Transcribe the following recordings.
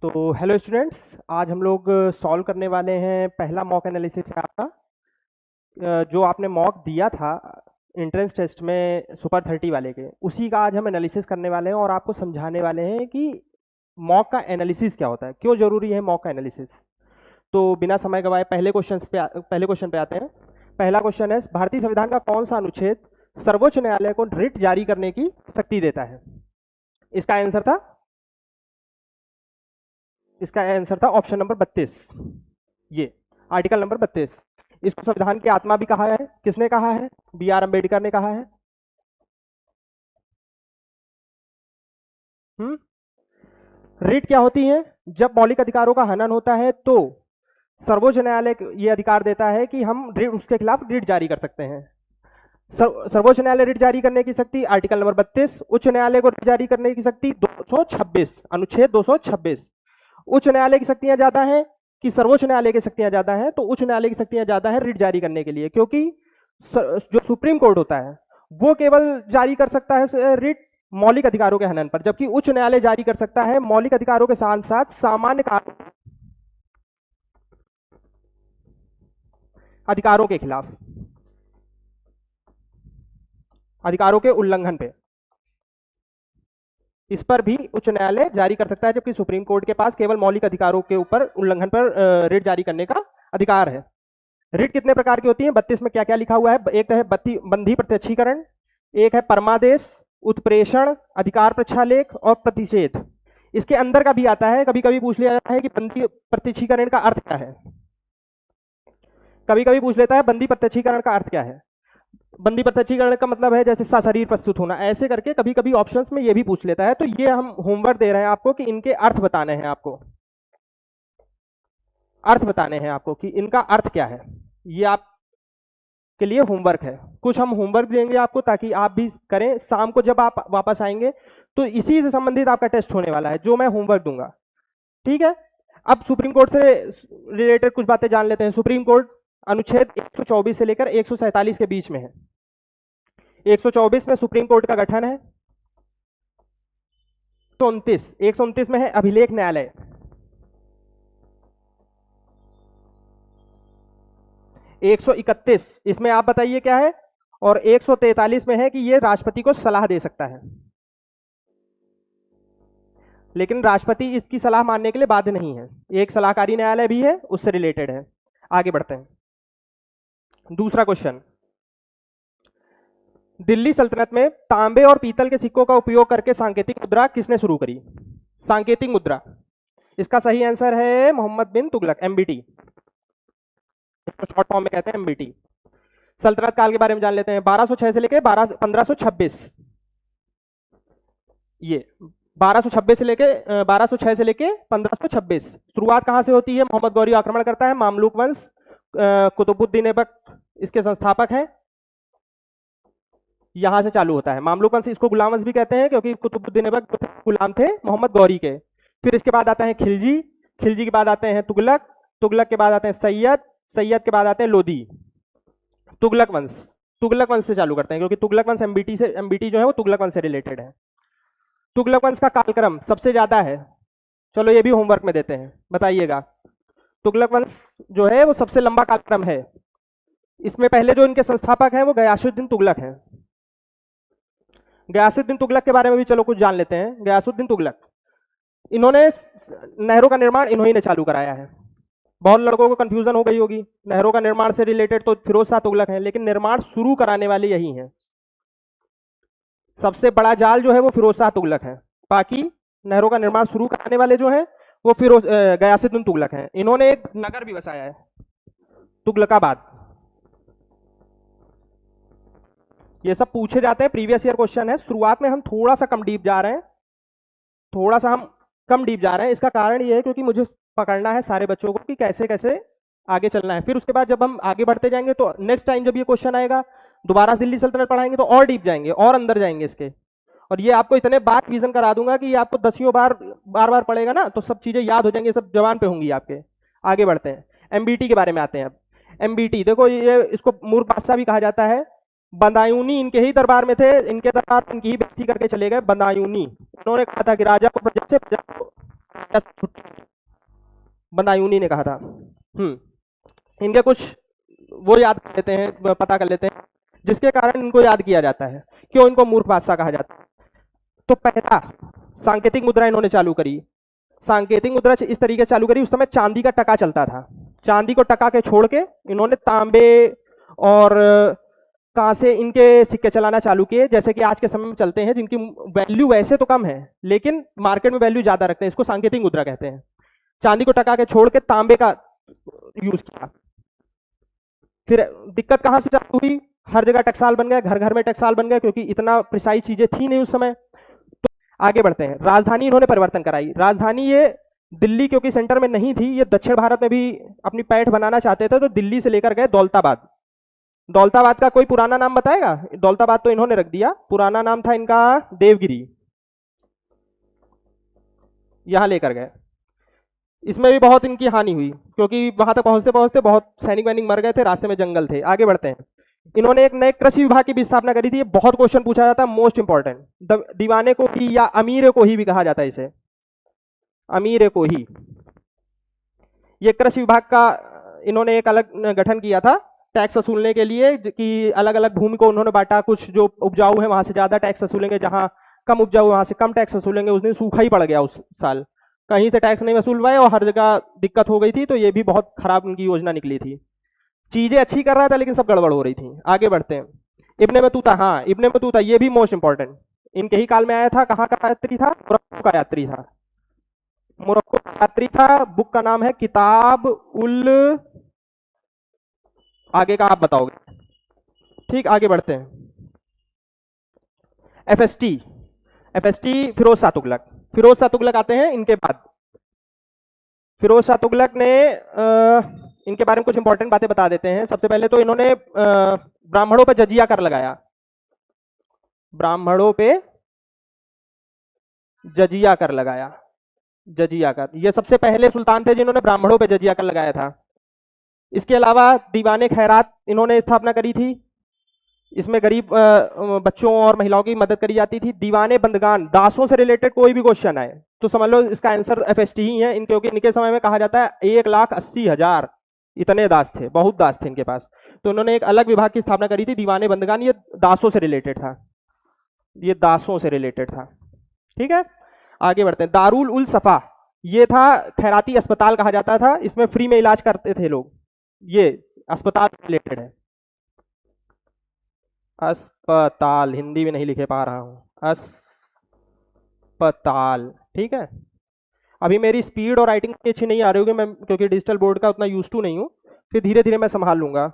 तो hello students, आज हम लोग सॉल्व करने वाले हैं पहला मॉक एनालिसिस है आपका। जो आपने मॉक दिया था एंट्रेंस टेस्ट में सुपर 30 वाले के, उसी का आज हम एनालिसिस करने वाले हैं और आपको समझाने वाले हैं कि मॉक का एनालिसिस क्या होता है, क्यों जरूरी है मॉक का एनालिसिस। तो बिना समय गवाए पहले क्वेश्चन पे आते हैं। पहला क्वेश्चन है, भारतीय संविधान का कौन सा अनुच्छेद सर्वोच्च न्यायालय को रिट जारी करने की शक्ति देता है? इसका आंसर था ऑप्शन नंबर 32। ये आर्टिकल नंबर 32। इसको संविधान की आत्मा भी कहा है। किसने कहा है? B.R. अम्बेडकर ने कहा है। रिट क्या होती है? जब मौलिक अधिकारों का हनन होता है तो सर्वोच्च न्यायालय ये अधिकार देता है कि हम उसके खिलाफ रिट जारी कर सकते हैं। सर्वोच्च न्यायालय रिट जारी करने की शक्ति आर्टिकल नंबर 32, उच्च न्यायालय को रिट जारी करने की शक्ति 226, अनुच्छेद 226। उच्च न्यायालय की शक्तियां ज्यादा हैं कि सर्वोच्च न्यायालय की शक्तियां ज्यादा हैं? तो उच्च न्यायालय की शक्तियां ज्यादा है रिट जारी करने के लिए, क्योंकि जो सुप्रीम कोर्ट होता है वो केवल जारी कर सकता है रिट मौलिक अधिकारों के हनन पर, जबकि उच्च न्यायालय जारी कर सकता है मौलिक अधिकारों के साथ साथ सामान्य अधिकारों के खिलाफ, अधिकारों के उल्लंघन पे, इस पर भी उच्च न्यायालय जारी कर सकता है, जबकि सुप्रीम कोर्ट के पास केवल मौलिक अधिकारों के ऊपर उल्लंघन पर रिट जारी करने का अधिकार है। रिट कितने प्रकार की होती है? 32 में क्या क्या लिखा हुआ है? एक है बंधी प्रत्यक्षीकरण, एक है परमादेश, उत्प्रेषण, अधिकार प्रक्षालेख और प्रतिषेध। इसके अंदर का भी आता है, कभी कभी पूछ लिया जाता है कि बंधी प्रत्यक्षीकरण का अर्थ क्या है। कभी कभी पूछ लेता है बंधी प्रत्यक्षीकरण का अर्थ क्या है। बंदी प्रत्यक्षीकरण का मतलब है जैसे सशरीर प्रस्तुत होना, ऐसे करके कभी कभी ऑप्शंस में ये भी पूछ लेता है। तो ये हम होमवर्क दे रहे हैं आपको कि इनके अर्थ बताने हैं आपको, अर्थ बताने हैं आपको कि इनका अर्थ क्या है। ये आप के लिए होमवर्क है। कुछ हम होमवर्क देंगे आपको ताकि आप भी करें। शाम को जब आप वापस आएंगे तो इसी से संबंधित आपका टेस्ट होने वाला है, जो मैं होमवर्क दूंगा। ठीक है, अब सुप्रीम कोर्ट से रिलेटेड कुछ बातें जान लेते हैं। सुप्रीम कोर्ट अनुच्छेद 124 से लेकर 147 के बीच में है। 124 में सुप्रीम कोर्ट का गठन है। 129 में है अभिलेख न्यायालय। 131 इसमें आप बताइए क्या है, और 143 में है कि ये राष्ट्रपति को सलाह दे सकता है, लेकिन राष्ट्रपति इसकी सलाह मानने के लिए बाध्य नहीं है। एक सलाहकारी न्यायालय भी है, उससे रिलेटेड है। आगे बढ़ते हैं। दूसरा क्वेश्चन, दिल्ली सल्तनत में तांबे और पीतल के सिक्कों का उपयोग करके सांकेतिक मुद्रा किसने शुरू करी? सांकेतिक मुद्रा, इसका सही आंसर है मोहम्मद बिन तुगलक, MBT, शॉर्ट फॉर्म में कहते हैं MBT। सल्तनत काल के बारे में जान लेते हैं। 1206 से लेके 1526, ये 1226 से लेके 1206 से लेके 1526। शुरुआत कहां से होती है? मोहम्मद गौरी आक्रमण करता है। मामलुक वंश, कुतुबुद्दीन ऐबक इसके संस्थापक हैं, यहां से चालू होता है मामलुक वंश। इसको गुलाम वंश भी कहते हैं क्योंकि कुतुबुद्दीन ऐबक गुलाम थे मोहम्मद गौरी के। फिर इसके बाद आते हैं खिलजी, खिलजी के बाद आते हैं तुगलक, तुगलक के बाद आते हैं सैयद, सैयद के बाद आते हैं लोदी। तुगलक वंश, तुगलक वंश से चालू करते हैं क्योंकि तुगलक वंश MBT जो है वो तुगलक वंश से रिलेटेड है। तुगलक वंश का कालक्रम सबसे ज्यादा है, चलो ये भी होमवर्क में देते हैं, बताइएगा। तुगलक वंश जो है वो सबसे लंबा कालक्रम है। इसमें पहले जो इनके संस्थापक हैं वो गयासुद्दीन तुगलक हैं। गयासुद्दीन तुगलक के बारे में भी चलो कुछ जान लेते हैं। गयासुद्दीन तुगलक, इन्होंने नहरों का निर्माण इन्होंने चालू कराया है। बहुत लड़कों को कंफ्यूजन हो गई होगी, नहरों का निर्माण से रिलेटेड तो फिरोज शाह तुगलक है, लेकिन निर्माण शुरू कराने वाले यही हैं। सबसे बड़ा जाल जो है वो फिरोज शाह तुगलक है, बाकी नहरों का निर्माण शुरू कराने वाले जो हैं वो गयासुद्दीन तुगलक हैं। इन्होंने एक नगर भी बसाया है, तुगलकाबाद। ये सब पूछे जाते हैं, प्रीवियस ईयर क्वेश्चन है। शुरुआत में हम थोड़ा सा कम डीप जा रहे हैं, थोड़ा सा हम कम डीप जा रहे हैं। इसका कारण ये है क्योंकि मुझे पकड़ना है सारे बच्चों को कि कैसे कैसे आगे चलना है। फिर उसके बाद जब हम आगे बढ़ते जाएंगे तो नेक्स्ट टाइम जब ये क्वेश्चन आएगा दोबारा दिल्ली सल्तनत पढ़ाएंगे तो और डीप जाएंगे और अंदर जाएंगे इसके। और ये आपको इतने बार रिवीजन करा दूंगा कि ये आपको 10 बार बार पड़ेगा ना, तो सब चीजें याद हो जाएंगी, सब जवान पे होंगी आपके। आगे बढ़ते हैं, MBT के बारे में आते हैं। अब MBT देखो, ये इसको मूर्ख बादशाह भी कहा जाता है। बदायूनी इनके ही दरबार में थे, इनके दरबार इनकी ही बेइज्जती करके चले गए बदायूनी। उन्होंने कहा था कि राजा को प्रजा से, प्रजा को बदायूनी ने कहा था। इनके कुछ वो याद कर लेते हैं, पता कर लेते हैं जिसके कारण इनको याद किया जाता है, क्यों इनको मूर्ख बादशाह कहा जाता है। तो पहला सांकेतिक मुद्रा इन्होंने चालू करी। सांकेतिक मुद्रा इस तरीके से चालू करी, उस समय चांदी का टका चलता था। चांदी को टका के छोड़ के इन्होंने तांबे और कांसे इनके सिक्के चलाना चालू किए, जैसे कि आज के समय में चलते हैं, जिनकी वैल्यू वैसे तो कम है लेकिन मार्केट में वैल्यू ज्यादा रखते हैं। इसको सांकेतिक मुद्रा कहते हैं। चांदी को टका के छोड़ के तांबे का यूज किया। फिर दिक्कत कहां से चालू हुई, हर जगह टकसाल बन गए, घर घर में टकसाल बन गए, क्योंकि इतना प्रिसाइज चीजें थी नहीं उस समय। तो आगे बढ़ते हैं। राजधानी इन्होंने परिवर्तन कराई। राजधानी ये दिल्ली क्योंकि सेंटर में नहीं थी, ये दक्षिण भारत में भी अपनी पैठ बनाना चाहते थे, तो दिल्ली से लेकर गए दौलताबाद। दौलताबाद का कोई पुराना नाम बताएगा? दौलताबाद तो इन्होंने रख दिया, पुराना नाम था इनका देवगिरी। यहां लेकर गए। इसमें भी बहुत इनकी हानि हुई, क्योंकि वहां तक पहुंचते पहुंचते बहुत सैनिक वैनिक मर गए थे, रास्ते में जंगल थे। आगे बढ़ते हैं। इन्होंने एक नए कृषि विभाग की भी स्थापना करी थी। ये बहुत क्वेश्चन पूछा जाता है, मोस्ट इंपॉर्टेंट। दीवाने को ही या अमीर को ही भी कहा जाता है इसे, अमीर को ही। ये कृषि विभाग का इन्होंने एक अलग गठन किया था टैक्स वसूलने के लिए, कि अलग अलग भूमि को उन्होंने बांटा। कुछ जो उपजाऊ है वहां से ज्यादा टैक्स वसूलेंगे, जहां कम उपजाऊ वहां से कम टैक्स वसूलेंगे। उस दिन सूखा ही पड़ गया उस साल, कहीं से टैक्स नहीं वसूल पाए और हर जगह दिक्कत हो गई थी। तो ये भी बहुत खराब उनकी योजना निकली थी। चीजें अच्छी कर रहा था लेकिन सब गड़बड़ हो रही थी। आगे बढ़ते हैं। इब्ने बतूता, हाँ इब्ने बतूता ये भी मोस्ट इंपॉर्टेंट, इनके ही काल में आया था। कहाँ का यात्री था? मोरक्को का यात्री था। मोरक्को का यात्री था। बुक का नाम है किताब उल, आगे का आप बताओगे। ठीक, आगे बढ़ते हैं। FST, FST Firoz Shah Tughlaq. फिरोज शाह तुगलक आते हैं इनके बाद। फिरोज शाह तुगलक ने इनके बारे में कुछ इंपॉर्टेंट बातें बता देते हैं। सबसे पहले तो इन्होंने ब्राह्मणों पे जजिया कर लगाया। ब्राह्मणों पे जजिया कर लगाया। जजिया कर, ये सबसे पहले सुल्तान थे जिन्होंने ब्राह्मणों पे जजिया कर लगाया था। इसके अलावा दीवाने खैरात इन्होंने स्थापना करी थी। इसमें गरीब बच्चों और महिलाओं की मदद करी जाती थी। दीवाने बंदगान, दासों से रिलेटेड कोई भी क्वेश्चन आए तो समझ लो इसका आंसर एफएसटी ही है। क्योंकि इनके समय में कहा जाता है 1,80,000 इतने दास थे, बहुत दास थे इनके पास। तो उन्होंने एक अलग विभाग की स्थापना करी थी, दीवाने बंदगान। ये दासों से रिलेटेड था, ये दासों से रिलेटेड था। ठीक है, आगे बढ़ते हैं। दारुल उल सफा, ये था खैराती अस्पताल कहा जाता था। इसमें फ्री में इलाज करते थे लोग। ये अस्पताल से रिलेटेड है। अस्पताल, हिंदी में नहीं लिखे पा रहा हूं, अस्पताल। ठीक है, अभी मेरी स्पीड और राइटिंग अच्छी नहीं आ रही होगी, मैं क्योंकि डिजिटल बोर्ड का उतना यूज टू नहीं हूं। फिर धीरे धीरे मैं संभाल लूंगा।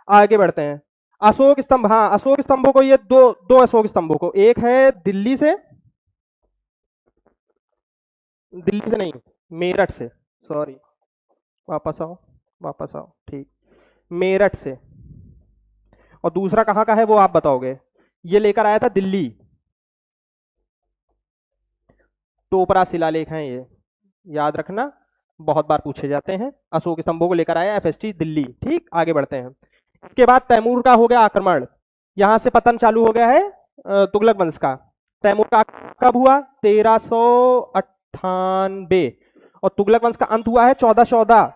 आगे बढ़ते हैं। अशोक स्तंभ, हाँ अशोक स्तंभों को, ये दो अशोक स्तंभों को, एक है दिल्ली से, दिल्ली से नहीं मेरठ से, सॉरी वापस आओ, वापस आओ। ठीक, मेरठ से। और दूसरा कहां का है वो आप बताओगे। ये लेकर आया था दिल्ली। टोपरा शिलालेख हैं ये, याद रखना, बहुत बार पूछे जाते हैं। अशोक स्तंभों को लेकर आया एफएसटी दिल्ली। ठीक, आगे बढ़ते हैं। इसके बाद तैमूर का हो गया आक्रमण। यहां से पतन चालू हो गया है तुगलक वंश का। तैमूर का कब हुआ? 1398। और तुगलक वंश का अंत हुआ है 1414।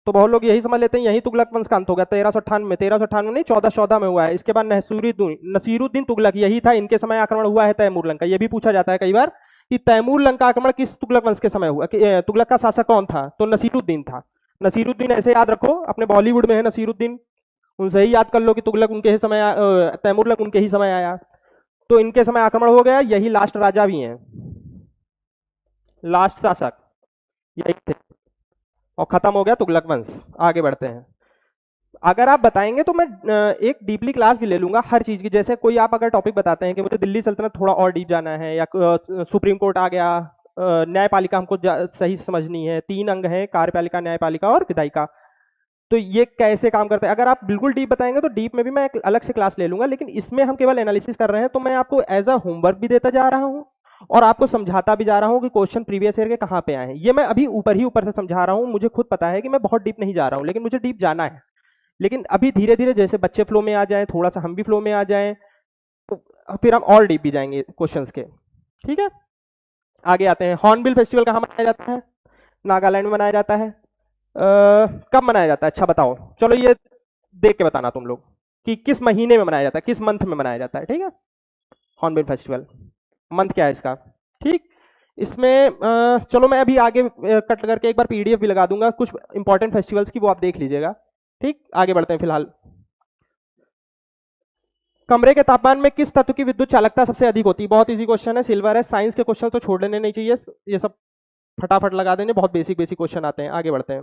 तो बहुत लोग यही समझ लेते हैं यही तुगलक वंश का अंत हो गया 1398। 1398 नहीं, 1414 में हुआ है। इसके बाद नसीरुद्दीन तुगलक, यही था, इनके समय आक्रमण हुआ है तैमूर लंका। ये भी पूछा जाता है कई बार कि तैमूर लंका आक्रमण किस तुगलक वंश के समय हुआ, तुगलक का शासक कौन था? तो नसीरुद्दीन था। नसीरुद्दीन ऐसे याद रखो, अपने बॉलीवुड में है नसीरुद्दीन, उनसे ही याद कर लो कि तुगलक उनके ही समय, तैमूर लंका उनके ही समय आया। तो इनके समय आक्रमण हो गया। यही लास्ट राजा भी हैं, लास्ट शासक यही थे, और खत्म हो गया तुगलक वंश। आगे बढ़ते हैं। अगर आप बताएंगे तो मैं एक डीपली क्लास भी ले लूंगा हर चीज की। जैसे कोई आप अगर टॉपिक बताते हैं कि मुझे दिल्ली सल्तनत थोड़ा और डीप जाना है, या सुप्रीम कोर्ट आ गया, न्यायपालिका हमको सही समझनी है, 3 अंग हैं, कार्यपालिका, न्यायपालिका और विधायिका, तो ये कैसे काम करते हैं, अगर आप बिल्कुल डीप बताएंगे तो डीप में भी मैं एक अलग से क्लास ले लूंगा। लेकिन इसमें हम केवल एनालिसिस कर रहे हैं, तो मैं आपको एज अ होमवर्क भी देता जा रहा हूं और आपको समझाता भी जा रहा हूं कि क्वेश्चन प्रीवियस ईयर के कहां पे आए हैं। ये मैं अभी ऊपर से समझा रहा हूं, मुझे खुद पता है कि मैं बहुत डीप नहीं जा रहा हूं, लेकिन मुझे डीप जाना है। लेकिन अभी धीरे धीरे जैसे बच्चे फ्लो में आ जाएं, थोड़ा सा हम भी फ्लो में आ जाएं, तो फिर हम और डीप भी जाएंगे क्वेश्चंस के। ठीक है, आगे आते हैं। हॉर्नबिल फेस्टिवल कहां मनाया जाता है? नागालैंड में मनाया जाता है। कब मनाया जाता है? अच्छा बताओ, चलो ये देख के बताना तुम लोग कि किस महीने में मनाया जाता है, किस मंथ में मनाया जाता है। ठीक है, हॉर्नबिल फेस्टिवल मंथ क्या है इसका? ठीक, इसमें चलो मैं अभी आगे कट करके एक बार पीडीएफ भी लगा दूंगा कुछ इंपॉर्टेंट फेस्टिवल्स की, वो आप देख लीजिएगा। ठीक, आगे बढ़ते हैं। फिलहाल कमरे के तापमान में किस तत्व की विद्युत चालकता सबसे अधिक होती है? बहुत इजी क्वेश्चन है, सिल्वर है। साइंस के क्वेश्चन तो छोड़ लेने नहीं चाहिए, ये सब फटाफट लगा देंगे, बहुत बेसिक बेसिक क्वेश्चन आते हैं। आगे बढ़ते हैं।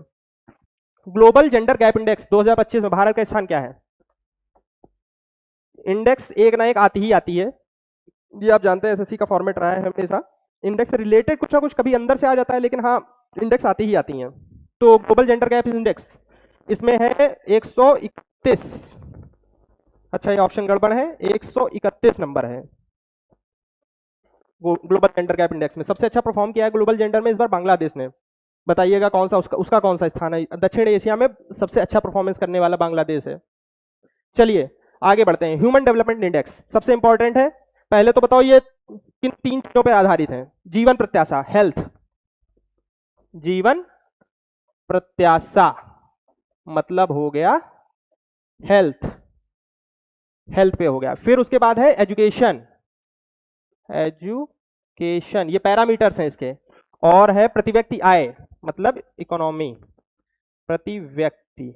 ग्लोबल जेंडर गैप इंडेक्स 2025 में भारत का स्थान क्या है? इंडेक्स एक ना एक आती ही आती है, ये आप जानते हैं, एसएससी का फॉर्मेट रहा है हमेशा। इंडेक्स से रिलेटेड कुछ ना कुछ कभी अंदर से आ जाता है, लेकिन हाँ इंडेक्स आती ही आती हैं। तो ग्लोबल जेंडर गैप इंडेक्स इसमें है 131। अच्छा, ये ऑप्शन गड़बड़ है, 131 नंबर है ग्लोबल जेंडर गैप इंडेक्स में। सबसे अच्छा परफॉर्म किया है ग्लोबल जेंडर में इस बार बांग्लादेश ने। बताइएगा कौन सा उसका कौन सा स्थान है? दक्षिण एशिया में सबसे अच्छा परफॉर्मेंस करने वाला बांग्लादेश है। चलिए आगे बढ़ते हैं। ह्यूमन डेवलपमेंट इंडेक्स सबसे इंपॉर्टेंट है। पहले तो बताओ ये किन 3 चीजों पर आधारित है? जीवन प्रत्याशा, हेल्थ, जीवन प्रत्याशा मतलब हो गया हेल्थ, हेल्थ पे हो गया। फिर उसके बाद है एजुकेशन, एजुकेशन ये पैरामीटर्स हैं इसके। और है प्रति व्यक्ति आय मतलब इकोनॉमी, प्रति व्यक्ति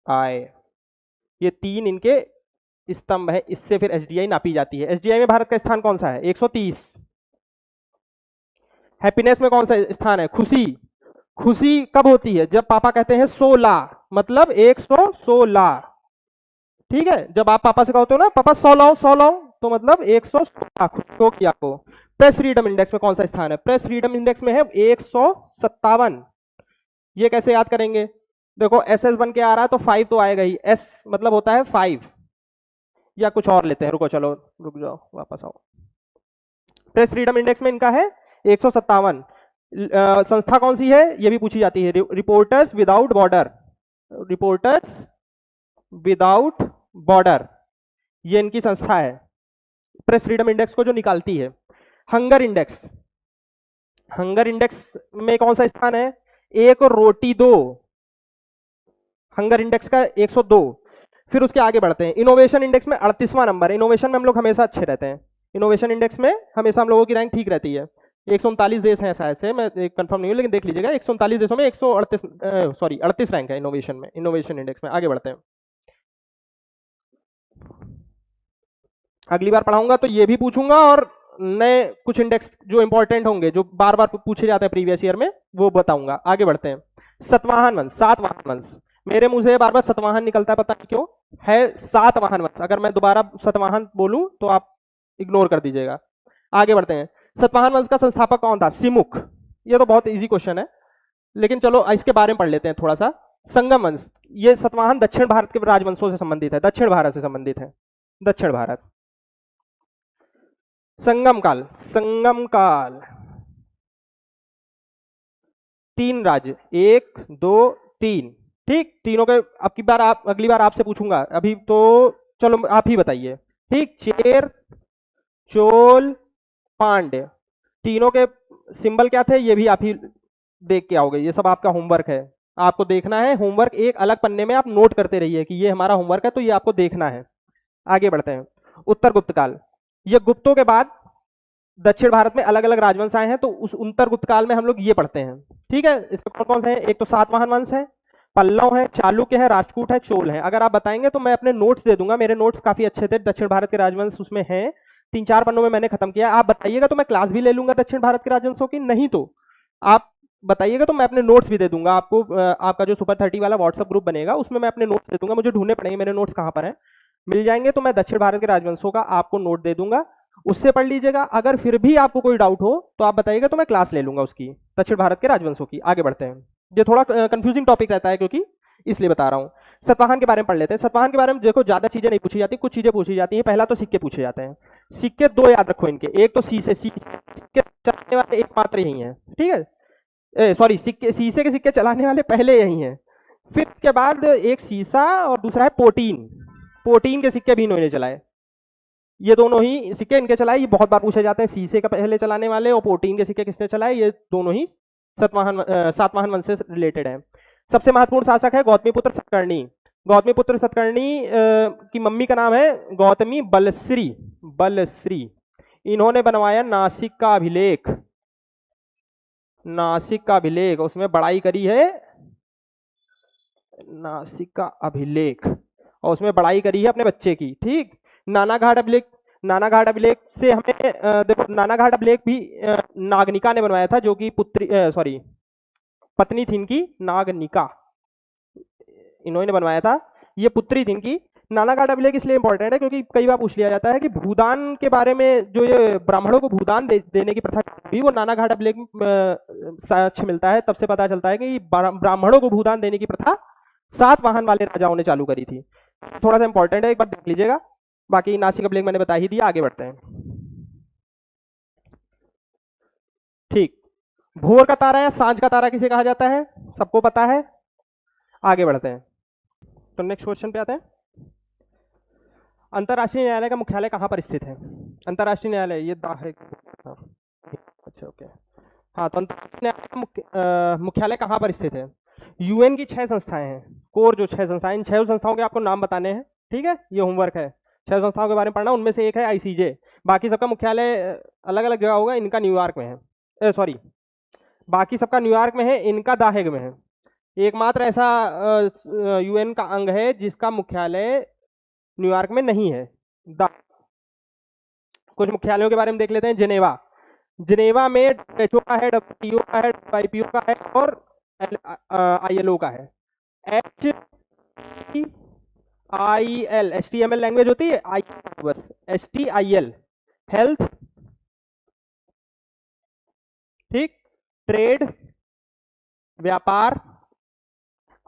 आय। ये 3 इनके स्तंभ है, इससे फिर एसडीआई नापी जाती है। एसडीआई में भारत का स्थान कौन सा है? 130। हैप्पीनेस में कौन सा स्थान है? खुशी, खुशी कब होती है? जब पापा कहते हैं 16 मतलब 116। ठीक है, जब आप पापा से कहते हो ना पापा 100 लाओ 100 लाओ, तो मतलब 116 खुशी होगी आपको। प्रेस फ्रीडम इंडेक्स में कौन सा स्थान है? प्रेस फ्रीडम इंडेक्स में है 157। ये कैसे याद करेंगे? देखो एस एस बन के आ रहा है तो 5 तो आएगा ही, एस मतलब होता है 5। या कुछ और लेते हैं, रुको चलो रुक जाओ वापस आओ। प्रेस फ्रीडम इंडेक्स में इनका है 157। संस्था कौन सी है ये भी पूछी जाती है, reporters without border, reporters without border ये इनकी संस्था है, प्रेस फ्रीडम इंडेक्स को जो निकालती है। हंगर इंडेक्स, हंगर इंडेक्स में कौन सा स्थान है? एक रोटी दो, हंगर इंडेक्स का 102। फिर उसके आगे बढ़ते हैं। इनोवेशन इंडेक्स में 38वां नंबर है। इनोवेशन में हम लोग हमेशा अच्छे रहते हैं, इनोवेशन इंडेक्स में हमेशा हम लोगों की रैंक ठीक रहती है। 139 देश हैं शायद से, मैं कंफर्म नहीं हूँ लेकिन देख लीजिएगा। 139 देशों में 38 रैंक है इनोवेशन में, इनोवेशन इंडेक्स में। आगे बढ़ते हैं। अगली बार पढ़ाऊंगा तो ये भी पूछूंगा और नए कुछ इंडेक्स जो इंपॉर्टेंट होंगे जो बार बार पूछे जाते हैं प्रीवियस ईयर में वो बताऊंगा। आगे बढ़ते हैं। सतवाहन वंश, सातवाहन वंश, मेरे मुंह से बार बार सतवाहन निकलता है, पता नहीं क्यों है। सातवाहन वंश, अगर मैं दोबारा सतवाहन बोलूं तो आप इग्नोर कर दीजिएगा। आगे बढ़ते हैं। सतवाहन वंश का संस्थापक कौन था? सिमुख। ये तो बहुत इजी क्वेश्चन है, लेकिन चलो इसके बारे में पढ़ लेते हैं थोड़ा सा। संगम वंश, ये सतवाहन दक्षिण भारत के राजवंशों से संबंधित है, दक्षिण भारत से संबंधित है, दक्षिण भारत। संगम काल, संगम काल 3 राज्य, 1 2 3। ठीक, तीनों के अगली बार आपसे पूछूंगा, अभी तो चलो आप ही बताइए। ठीक, चेर, चोल, पांड्य, तीनों के सिंबल क्या थे ये भी आप ही देख के आओगे। ये सब आपका होमवर्क है, आपको देखना है। होमवर्क एक अलग पन्ने में आप नोट करते रहिए कि ये हमारा होमवर्क है, तो ये आपको देखना है। आगे बढ़ते हैं। उत्तर गुप्त काल, ये गुप्तों के बाद दक्षिण भारत में अलग अलग राजवंश आए हैं, तो उस उत्तर गुप्त काल में हम लोग ये पढ़ते हैं। ठीक है, इसमें कौन कौन से हैं? एक तो सातवाहन वंश है, पल्लव है, चालुक्य है, राष्ट्रकूट है, चोल है। अगर आप बताएंगे तो मैं अपने नोट्स दे दूंगा, मेरे नोट्स काफी अच्छे थे, दक्षिण भारत के राजवंश उसमें हैं, 3-4 पन्नों में मैंने खत्म किया। आप बताइएगा तो मैं क्लास भी ले लूंगा दक्षिण भारत के राजवंशों की, नहीं तो आप बताइएगा तो मैं अपने नोट्स भी दे दूंगा आपको। आपका जो सुपर 30 वाला व्हाट्सएप ग्रुप बनेगा उसमें मैं अपने नोट्स दे दूंगा, मुझे ढूंढने पड़ेंगे मेरे नोट्स कहां पर हैं। मिल जाएंगे तो मैं दक्षिण भारत के राजवंशों का आपको नोट दे दूंगा, उससे पढ़ लीजिएगा। अगर फिर भी आपको कोई डाउट हो तो आप बताइएगा तो मैं क्लास ले लूंगा उसकी, दक्षिण भारत के राजवंशों की। आगे बढ़ते हैं। ये थोड़ा कंफ्यूजिंग टॉपिक रहता है क्योंकि इसलिए बता रहा हूं। सतवाहन के बारे में पढ़ लेते हैं। सतवाहन के बारे में देखो ज्यादा चीजें नहीं पूछी जाती, कुछ चीजें पूछी जाती हैं। पहला तो सिक्के पूछे जाते हैं। सिक्के 2 याद रखो इनके, एक तो शीशे, सिक्के चलाने वाले एकमात्र यही है। ठीक है, सॉरी, शीशे के सिक्के चलाने वाले पहले यही हैं। फिर इसके बाद एक शीशा और दूसरा है पोटीन, पोटीन के सिक्के भी इन्होंने चलाए। ये दोनों ही सिक्के इनके चलाए, ये बहुत बार पूछे जाते हैं। शीशे का पहले चलाने वाले और पोटीन के सिक्के किसने चलाए, ये दोनों ही सातवाहन वंश से रिलेटेड है। सबसे महत्वपूर्ण शासक है गौतमीपुत्र सतकर्णी। गौतमीपुत्र सतकर्णी की मम्मी का नाम है गौतमी बलश्री। बलश्री। इन्होंने बनवाया नासिक का अभिलेख। नासिक का अभिलेख, उसमें बड़ाई करी है नासिक का अभिलेख, और उसमें बड़ाई करी है अपने बच्चे की। ठीक। नानाघाट अभिलेख, नानाघाट अभिलेख से हमें देखो, नानाघाट अभिलेख भी नागनिका ने बनवाया था, जो कि पुत्री सॉरी पत्नी थी इनकी नागनिका, इन्होंने बनवाया था, ये पुत्री थी इनकी। नानाघाट अभिलेख इसलिए इंपॉर्टेंट है क्योंकि कई बार पूछ लिया जाता है कि भूदान के बारे में, जो ये ब्राह्मणों को भूदान देने की प्रथा भी, वो नानाघाट अभिलेख साक्ष्य मिलता है, तब से पता चलता है कि ब्राह्मणों को भूदान देने की प्रथा सातवाहन वाले राजाओं ने चालू करी थी। थोड़ा सा इंपॉर्टेंट है, एक बार देख लीजिएगा। बाकी नासिक अभिलेख मैंने बता ही दिया, आगे बढ़ते हैं। ठीक। भोर का तारा या सांझ का तारा किसे कहा जाता है, सबको पता है। आगे बढ़ते हैं, तो नेक्स्ट क्वेश्चन पे आते हैं। अंतरराष्ट्रीय न्यायालय का मुख्यालय कहाँ पर स्थित है? अंतरराष्ट्रीय न्यायालय ये अच्छा ओके, हाँ, तो अंतरराष्ट्रीय न्यायालय का मुख्यालय कहाँ पर स्थित है? यूएन की 6 संस्थाएं हैं, कोर जो 6 संस्थाएं, इन 6 संस्थाओं के आपको नाम बताने हैं। ठीक है, ये होमवर्क है, 6 संस्थाओं के बारे में पढ़ना, उनमें से एक है आईसीजे। बाकी सबका मुख्यालय अलग अलग जगह होगा, इनका न्यूयॉर्क में है, सॉरी, बाकी सबका न्यूयॉर्क में है, इनका द हेग में है। एकमात्र ऐसा यूएन का अंग है जिसका मुख्यालय न्यूयॉर्क में नहीं है। कुछ मुख्यालयों के बारे में देख लेते हैं। जिनेवा, जिनेवा में WHO का है, WTO का है, WIPO का है, और ILO का है। HTIL, HTML लैंग्वेज होती है, बस HTIL हेल्थ, ठीक, ट्रेड व्यापार,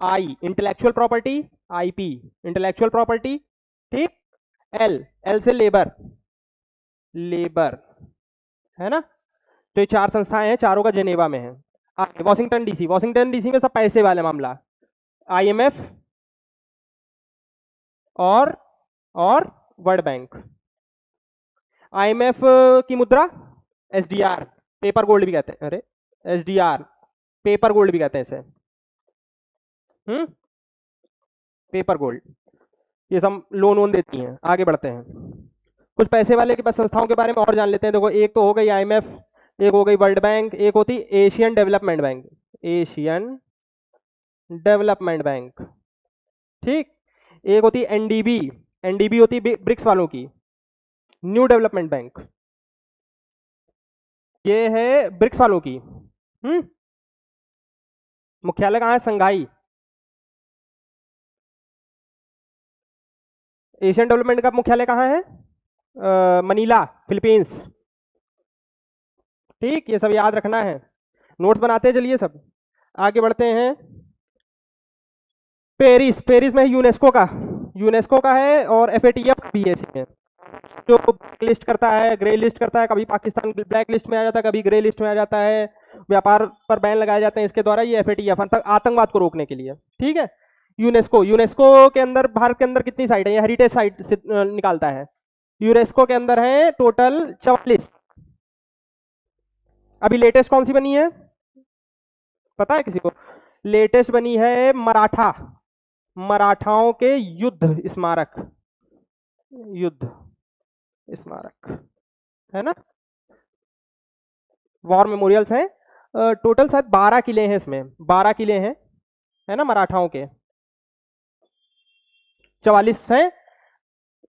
I intellectual property, IP intellectual property, ठीक, L से लेबर, लेबर है ना। तो ये 4 संस्थाएं हैं, चारों का जेनेवा में है। आगे वॉशिंगटन डीसी, वॉशिंगटन डीसी में सब पैसे वाले मामला, IMF और वर्ल्ड बैंक। IMF की मुद्रा SDR, पेपर गोल्ड भी कहते हैं, अरे SDR पेपर गोल्ड भी कहते हैं इसे, पेपर गोल्ड, ये सब लोन वोन देती हैं। आगे बढ़ते हैं, कुछ पैसे वाले के पास संस्थाओं के बारे में और जान लेते हैं। देखो, एक तो हो गई IMF, एक हो गई वर्ल्ड बैंक, एक होती Asian development bank, Asian development bank, ठीक, एक होती NDB, NDB होती ब्रिक्स वालों की, न्यू डेवलपमेंट बैंक, ये है ब्रिक्स वालों की। मुख्यालय कहाँ है? संघाई। एशियन डेवलपमेंट का मुख्यालय कहाँ है? Manila, Philippines. ठीक, ये सब याद रखना है, नोट्स बनाते चलिए सब। आगे बढ़ते हैं, पेरिस, पेरिस में यूनेस्को का, यूनेस्को का है, और FATF भी है इसमें, जो लिस्ट करता है, ग्रे लिस्ट करता है, कभी पाकिस्तान ब्लैक लिस्ट में आ जाता है, कभी ग्रे लिस्ट में आ जाता है, व्यापार पर बैन लगाए जाते हैं इसके द्वारा, ये FATF आतंकवाद को रोकने के लिए। ठीक है, यूनेस्को, यूनेस्को के अंदर भारत के अंदर कितनी साइट है? ये हेरिटेज साइट से निकालता है। यूनेस्को के अंदर है टोटल 44। अभी लेटेस्ट कौन सी बनी है, पता है किसी को? लेटेस्ट बनी है मराठा, मराठाओं के युद्ध स्मारक, युद्ध स्मारक है ना, वॉर मेमोरियल्स हैं। टोटल शायद 12 किले हैं इसमें, 12 किले हैं, है ना, मराठाओं के 44 हैं।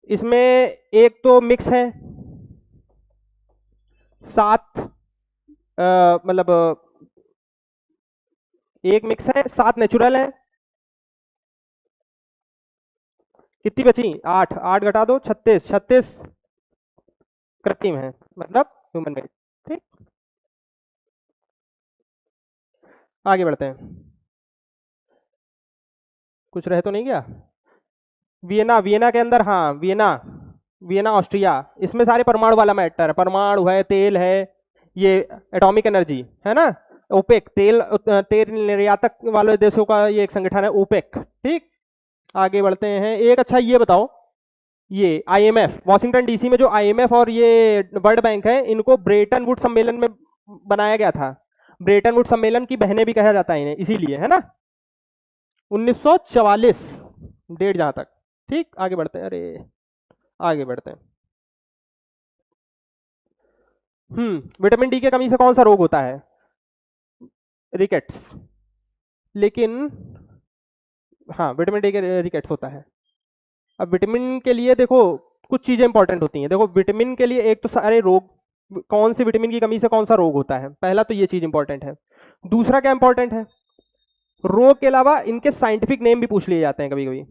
इसमें एक तो मिक्स है, 7 मतलब एक मिक्स है, 7 नेचुरल है। कितनी बची? 8, 8 घटा दो 36, 36 कृत्रिम है, मतलब ह्यूमन मेड। ठीक, आगे बढ़ते हैं, कुछ रह तो नहीं गया? वियना, वियना के अंदर, हाँ वियना, वियना ऑस्ट्रिया, इसमें सारे परमाणु वाला मैटर है, परमाणु है, तेल है, ये एटॉमिक एनर्जी है ना। ओपेक, तेल निर्यातक वाले देशों का ये एक संगठन है, ओपेक। ठीक, आगे बढ़ते हैं। एक अच्छा ये बताओ, ये IMF, वॉशिंगटन DC में जो IMF और ये वर्ल्ड बैंक है, इनको ब्रेटन वुड सम्मेलन में बनाया गया था। ब्रेटन वुड सम्मेलन की बहनें भी कहा जाता है इन्हें, इसीलिए, है ना। 1944 डेट जहां तक। ठीक, आगे बढ़ते हैं। अरे आगे बढ़ते हैं। विटामिन डी की कमी से कौन सा रोग होता है? रिकेट्स। लेकिन हाँ, विटामिन डी के रिकेट्स होता है। अब विटामिन के लिए देखो कुछ चीजें इंपॉर्टेंट होती हैं। देखो विटामिन के लिए एक तो सारे रोग, कौन सी विटामिन की कमी से कौन सा रोग होता है, पहला तो ये चीज इंपॉर्टेंट है। दूसरा क्या इंपॉर्टेंट है, रोग के अलावा इनके साइंटिफिक नेम भी पूछ लिए जाते हैं कभी कभी,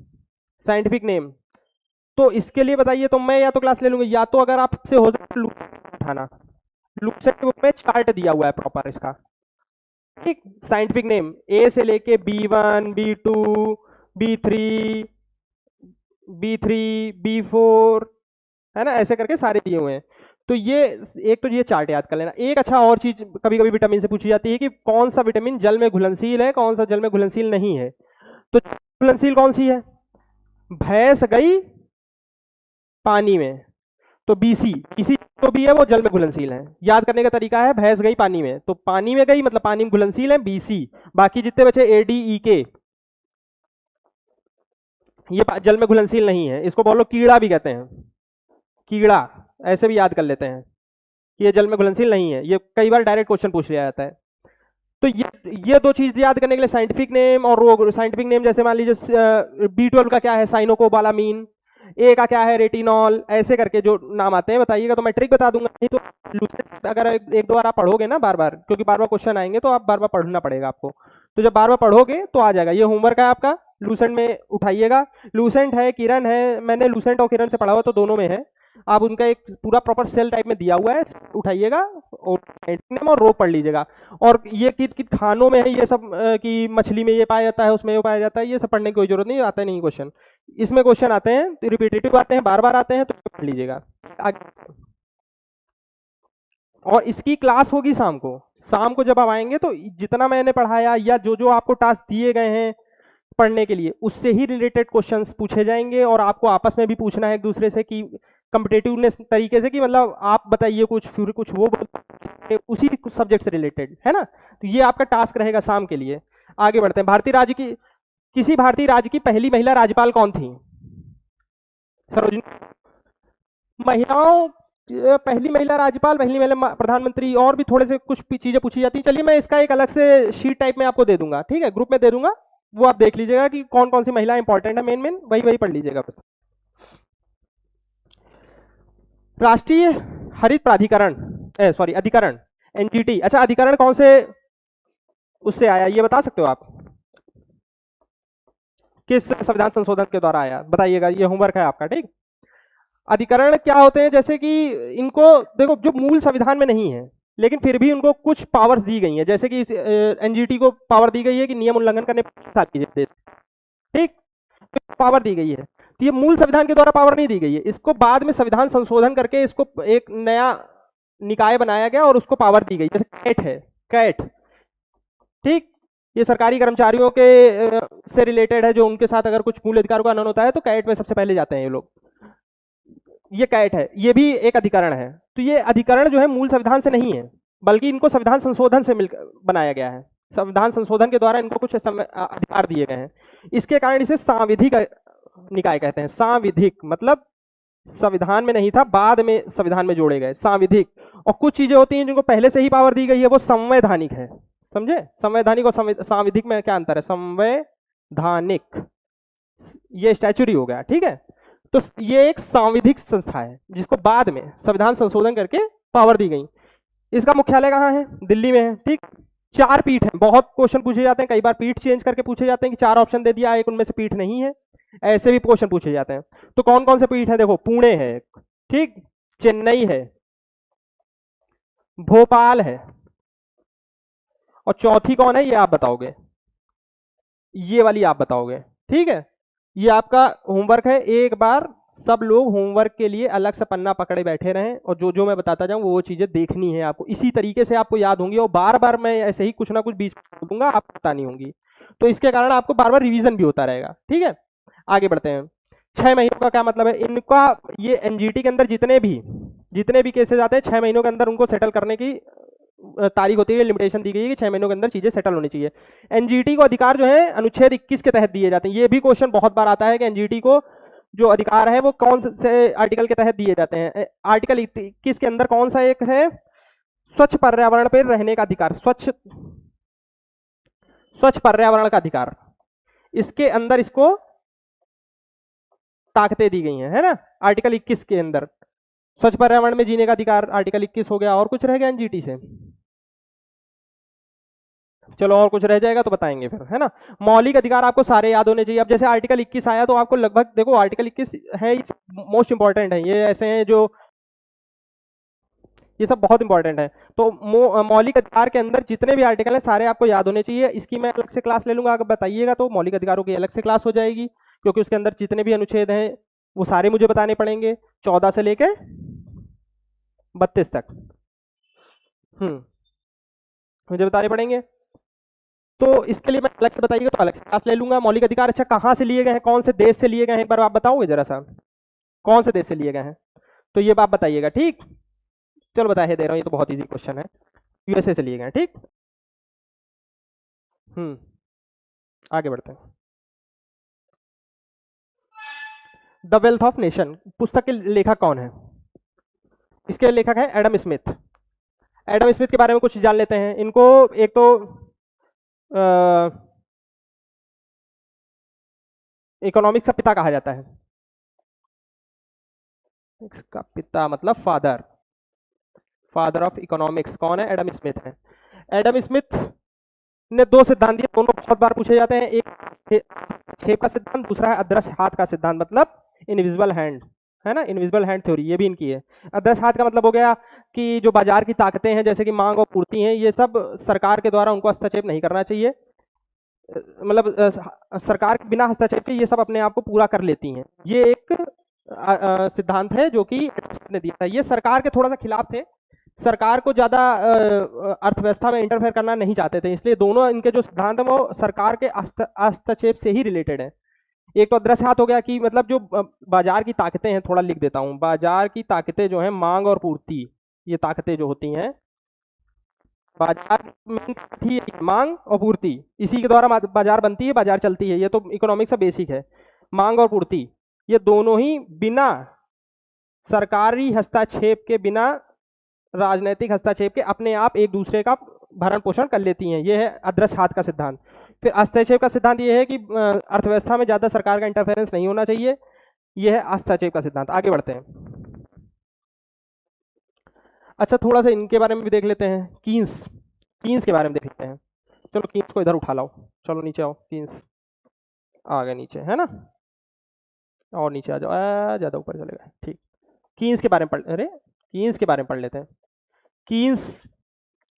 साइंटिफिक नेम। तो इसके लिए बताइए, तो मैं या तो क्लास ले लूंगी, या तो अगर आपसे हो जाए लूसेंट उठाना। लूसेंट बुक में चार्ट दिया हुआ है प्रॉपर इसका। ठीक, साइंटिफिक नेम ए से लेके B1 B2 B3 B4 है ना, ऐसे करके सारे दिए हुए हैं। तो ये एक तो ये चार्ट याद कर लेना। एक अच्छा और चीज कभी कभी विटामिन से पूछी जाती है कि कौन सा विटामिन जल में घुलनशील है, कौन सा जल में घुलनशील नहीं है। तो घुलनशील कौन सी है? भैंस गई पानी में, तो BC तो भी है वो जल में घुलनशील है। याद करने का तरीका है, भैंस गई पानी में, तो पानी में गई मतलब पानी में घुलनशील है BC। बाकी जितने बचे ADEK, ये जल में घुलनशील नहीं है। इसको बोलो कीड़ा भी कहते हैं, कीड़ा, ऐसे भी याद कर लेते हैं कि ये जल में घुलनशील नहीं है। ये कई बार डायरेक्ट क्वेश्चन पूछ लिया जाता है। तो ये दो चीज याद करने के लिए साइंटिफिक नेम और रोग। साइंटिफिक नेम जैसे मान लीजिए B12 का क्या है, साइनोकोबालामीन। ए का क्या है, रेटिनॉल। ऐसे करके जो नाम आते हैं बताइएगा, तो मैं ट्रिक बता दूंगा। नहीं तो लूसेंट अगर एक दो बार आप पढ़ोगे ना बार बार, क्योंकि बार बार क्वेश्चन आएंगे तो आप बार बार पढ़ना पड़ेगा आपको। तो जब बार बार पढ़ोगे तो आ जाएगा। ये होमवर्क है आपका, लूसेंट में उठाइएगा। लूसेंट है, किरण है, मैंने लूसेंट और किरण से पढ़ा हुआ, तो दोनों में है। आप उनका एक पूरा प्रॉपर सेल टाइप में दिया हुआ है, उठाइएगा और रोग पढ़ लीजिएगा। और ये कित खानों में है ये सब, कि मछली में ये पाया जाता है, उसमें ये पाया जाता है, ये सब पढ़ने की कोई जरूरत नहीं, आता नहीं क्वेश्चन। इसमें क्वेश्चन आते हैं रिपीटेटिव आते हैं, बार बार आते हैं, तो पढ़ लीजिएगा। और इसकी क्लास होगी शाम को। शाम को जब आप आएंगे तो जितना मैंने पढ़ाया या जो जो आपको टास्क दिए गए हैं पढ़ने के लिए, उससे ही रिलेटेड क्वेश्चंस पूछे जाएंगे। और आपको आपस में भी पूछना है एक दूसरे से कि कम्पिटेटिवनेस तरीके से, कि मतलब आप बताइए कुछ, फिर कुछ वो उसी सब्जेक्ट से रिलेटेड, है ना। तो ये आपका टास्क रहेगा शाम के लिए। आगे बढ़ते हैं। भारतीय राज्य की, किसी भारतीय राज्य की पहली महिला राज्यपाल कौन थी? सरोजिनी। महिलाओं, पहली महिला राज्यपाल, पहली महिला प्रधानमंत्री, और भी थोड़े से कुछ चीजें पूछी जाती हैं। चलिए मैं इसका एक अलग से शीट टाइप में आपको दे दूंगा, ठीक है, ग्रुप में दे दूंगा, वो आप देख लीजिएगा कि कौन कौन सी महिला इंपॉर्टेंट है, मेन वही पढ़ लीजिएगा बस। राष्ट्रीय हरित प्राधिकरण, सॉरी अधिकरण, NGT। अच्छा, अधिकरण कौन से उससे आया ये बता सकते हो आप? किस संविधान संशोधन के द्वारा आया बताइएगा, ये होमवर्क है आपका। ठीक, अधिकरण क्या होते हैं, जैसे कि इनको देखो, जो मूल संविधान में नहीं है लेकिन फिर भी उनको कुछ पावर्स दी गई है। जैसे कि NGT को पावर दी गई है कि नियम उल्लंघन करने पर, ठीक, पावर दी गई है। तो ये मूल संविधान के द्वारा पावर नहीं दी गई है, इसको बाद में संविधान संशोधन करके इसको एक नया निकाय बनाया गया और उसको पावर दी गई। जैसे कैट है, कैट, ठीक, ये सरकारी कर्मचारियों के से रिलेटेड है, जो उनके साथ अगर कुछ मूल अधिकारों का हनन होता है तो कैट में सबसे पहले जाते हैं ये लोग। ये कैट है, ये भी एक अधिकरण है। तो ये अधिकरण जो है मूल संविधान से नहीं है, बल्कि इनको संविधान संशोधन से मिलकर बनाया गया है। संविधान संशोधन के द्वारा इनको कुछ अधिकार दिए गए हैं। इसके कारण इसे सांविधिक निकाय कहते हैं। सांविधिक मतलब संविधान में नहीं था, बाद में संविधान में जोड़े गए, सांविधिक। और कुछ चीजें होती हैं जिनको पहले से ही पावर दी गई है, वो संवैधानिक है। समझे, संवैधानिक और सांविधिक में क्या अंतर है? संवैधानिक ये स्टैच्यूरी हो गया, ठीक है। तो ये एक सांविधिक संस्था है जिसको बाद में संविधान संशोधन करके पावर दी गई। इसका मुख्यालय कहाँ है? दिल्ली में है, ठीक। 4 पीठ है, बहुत क्वेश्चन पूछे जाते हैं, कई बार पीठ चेंज करके पूछे जाते हैं कि 4 ऑप्शन दे दिया, एक उनमें से पीठ नहीं है, ऐसे भी क्वेश्चन पूछे जाते हैं। तो कौन कौन से पीठ है? देखो, पुणे है, ठीक, चेन्नई है, भोपाल है, और चौथी कौन है ये आप बताओगे, ये वाली आप बताओगे, ठीक है। ये आपका होमवर्क है। एक बार सब लोग होमवर्क के लिए अलग से पन्ना पकड़े बैठे रहें, और जो जो मैं बताता जाऊं वो चीजें देखनी है आपको, इसी तरीके से आपको याद होंगी। और बार बार मैं ऐसे ही कुछ ना कुछ बीच में दूंगा, आपको पता नहीं होंगी, तो इसके कारण आपको बार बार रिवीजन भी होता रहेगा, ठीक है। आगे बढ़ते हैं। 6 महीनों का क्या मतलब है? इनका ये NGT के अंदर जितने भी केसेस आते हैं 6 महीनों के अंदर उनको सेटल करने की तारीख होती है, लिमिटेशन दी गई है कि 6 महीनों के अंदर चीजें सेटल होनी चाहिए। एनजीटी को अधिकार जो है अनुच्छेद 21 के तहत दिए जाते हैं। ये भी क्वेश्चन बहुत बार आता है कि एनजीटी को जो अधिकार है वो कौन से आर्टिकल के तहत दिए जाते हैं। आर्टिकल 21 के अंदर कौन सा एक है, स्वच्छ पर्यावरण पर रहने का अधिकार, स्वच्छ पर्यावरण का अधिकार, इसके अंदर इसको ताकतें दी गई हैं, है ना। आर्टिकल 21 के अंदर स्वच्छ पर्यावरण में जीने का अधिकार आर्टिकल 21 हो गया। और कुछ रह गया एनजीटी से? चलो और कुछ रह जाएगा तो बताएंगे फिर, है ना। मौलिक अधिकार आपको सारे याद होने चाहिए। अब जैसे आर्टिकल 21 आया तो आपको लगभग, देखो आर्टिकल 21 है, मोस्ट इंपॉर्टेंट है, ये ऐसे हैं जो ये सब बहुत इंपॉर्टेंट है। तो मौलिक अधिकार के अंदर जितने भी आर्टिकल हैं सारे आपको याद होने चाहिए। इसकी मैं अलग से क्लास ले लूंगा, अगर बताइएगा तो मौलिक अधिकारों की अलग से क्लास हो जाएगी, क्योंकि उसके अंदर जितने भी अनुच्छेद हैं वो सारे मुझे बताने पड़ेंगे, 14 से लेके 32 तक। मुझे बताने पड़ेंगे, तो इसके लिए मैं अलग से बताइएगा तो अलग से क्लास ले लूंगा। मौलिक अधिकार अच्छा कहाँ से लिए गए हैं, कौन से देश से लिए गए हैं, एक बार आप बताओगे जरा सा, कौन से देश से लिए गए हैं, तो ये बात बताइएगा, ठीक। चलो बता दे रहा हूँ, ये तो बहुत इजी क्वेश्चन है, यूएसए से लिए गए हैं, ठीक। आगे बढ़ते हैं। द वेल्थ ऑफ नेशन पुस्तक के लेखक कौन है? इसके लेखक है एडम स्मिथ। एडम स्मिथ के बारे में कुछ जान लेते हैं। इनको एक तो इकोनॉमिक्स का पिता कहा जाता है। इसका पिता मतलब फादर ऑफ इकोनॉमिक्स कौन है? एडम स्मिथ है। एडम स्मिथ ने 2 सिद्धांत दिए, दोनों बहुत बार पूछे जाते हैं। एक छेप का सिद्धांत, दूसरा है अदृश्य हाथ का सिद्धांत, मतलब इनविजिबल हैंड, है ना, इनविजिबल हैंड थ्योरी, ये भी इनकी है। अदृश्य हाथ का मतलब हो गया कि जो बाजार की ताकतें हैं जैसे कि मांग और पूर्ति हैं, ये सब सरकार के द्वारा उनको हस्तक्षेप नहीं करना चाहिए, मतलब सरकार के बिना हस्तक्षेप के ये सब अपने आप को पूरा कर लेती हैं। ये एक सिद्धांत है जो कि ने दिया था। ये सरकार के थोड़ा सा खिलाफ थे, सरकार को ज्यादा अर्थव्यवस्था में इंटरफेयर करना नहीं चाहते थे, इसलिए दोनों इनके जो सिद्धांत है वो सरकार के हस्तक्षेप से ही रिलेटेड है। एक तो अदृश्य हाथ हो गया कि मतलब जो बाजार की ताकतें हैं, थोड़ा लिख देता हूं, बाजार की ताकतें जो है मांग और पूर्ति, ये ताकतें जो होती हैं बाजार में थी, मांग और पूर्ति, इसी के द्वारा बाजार बनती है, बाजार चलती है, ये तो इकोनॉमिक्स का बेसिक है। मांग और पूर्ति ये दोनों ही बिना सरकारी हस्तक्षेप के, बिना राजनीतिक हस्तक्षेप के अपने आप एक दूसरे का भरण पोषण कर लेती हैं। यह है अदृश्य हाथ का सिद्धांत। फिर हस्तक्षेप का सिद्धांत यह है कि अर्थव्यवस्था में ज्यादा सरकार का इंटरफेरेंस नहीं होना चाहिए, यह है हस्तक्षेप का सिद्धांत। आगे बढ़ते हैं। अच्छा थोड़ा सा इनके बारे में भी देख लेते हैं, कीन्स के बारे में देख लेते हैं। चलो कीन्स को इधर उठा लाओ, चलो नीचे आओ, कीन्स आ गए नीचे, है ना, और नीचे आ जाओ, ज्यादा ऊपर चले गए, ठीक। कीन्स के बारे में कीन्स के बारे में पढ़ लेते हैं। कीन्स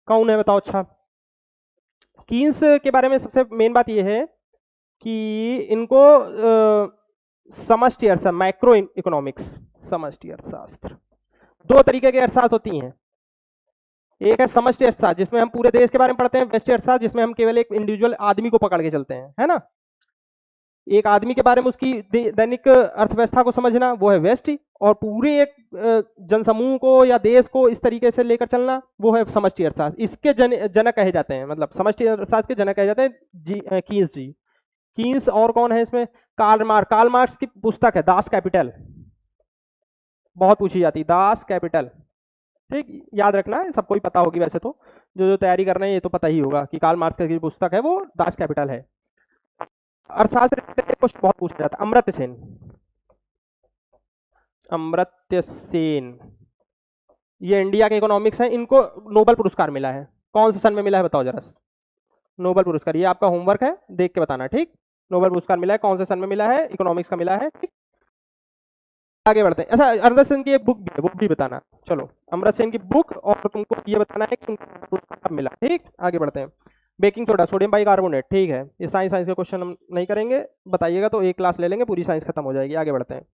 कौन है बताओ? अच्छा, कीन्स के बारे में सबसे मेन बात यह है कि इनको समष्टि अर्थशास्त्र, माइक्रो इकोनॉमिक्स, समष्टि अर्थशास्त्र, 2 तरीके के अर्थशास्त्र होती हैं। एक है समष्टि अर्थशास्त्र जिसमें हम पूरे देश के बारे में पढ़ते हैं, व्यष्टि अर्थशास्त्र जिसमें हम केवल एक इंडिविजुअल आदमी को पकड़ के चलते हैं, है ना, एक आदमी के बारे में उसकी दैनिक अर्थव्यवस्था को समझना, वो है व्यष्टि, और पूरे एक जनसमूह को या देश को इस तरीके से लेकर चलना, वो है समष्टि अर्थशास्त्र। इसके जनक कहे जाते हैं, मतलब समष्टि अर्थशास्त्र के जनक कहे जाते हैं कीन्स जी। कीन्स और कौन है इसमें? कार्ल मार्क्स की पुस्तक है दास कैपिटल, बहुत पूछी जाती है, दास कैपिटल, ठीक, याद रखना है, सबको ही पता होगी वैसे तो, जो तैयारी कर रहे हैं ये तो पता ही होगा कि कार्ल मार्क्स की पुस्तक है वो दास कैपिटल है। अर्थशास्त्र कुछ बहुत पूछा जाता है। अमर्त्य सेन ये इंडिया के इकोनॉमिक्स हैं, इनको नोबेल पुरस्कार मिला है। कौन से सन में मिला है बताओ जरा? नोबेल पुरस्कार, ये आपका होमवर्क है, देख के बताना, ठीक। नोबेल पुरस्कार मिला है, कौन से सन में मिला है? इकोनॉमिक्स का मिला है, ठीक। आगे बढ़ते हैं। अच्छा अमर्त्य सेन की एक बुक भी है, वो भी बताना। चलो अमर्त्य सेन की बुक, और तुमको ये बताना है कि उनको पुरस्कार मिला, ठीक। आगे बढ़ते हैं। बेकिंग सोडा, सोडियम बाइकार्बोनेट, ठीक है, ये साइंस के क्वेश्चन हम नहीं करेंगे, बताइएगा तो एक क्लास ले लेंगे, पूरी साइंस खत्म हो जाएगी। आगे बढ़ते हैं।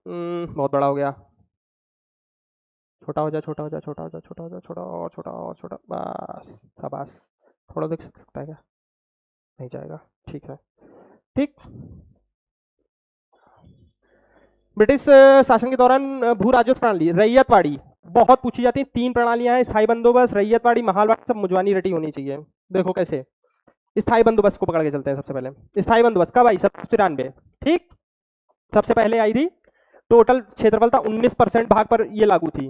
बहुत बड़ा हो गया, छोटा हो जा, छोटा हो जा, छोटा हो जा, छोटा हो जा, छोटा और छोटा और छोटा, बस शाबाश। थोड़ा देख सकता है क्या? नहीं जाएगा, ठीक है, ठीक। ब्रिटिश शासन के दौरान भू राजस्व प्रणाली, रैयतवाड़ी, बहुत पूछी जाती है। 3 प्रणालियां हैं, स्थायी बंदोबस्त, रैयतवाड़ी, महालवाड़ी, सब मुजवानी रटी होनी चाहिए। देखो कैसे, स्थायी बंदोबस्त को पकड़ के चलते हैं। सबसे पहले स्थायी बंदोबस्त कब आई? 1793, ठीक, सबसे पहले आई थी। टोटल क्षेत्रफल था 19% भाग पर ये लागू थी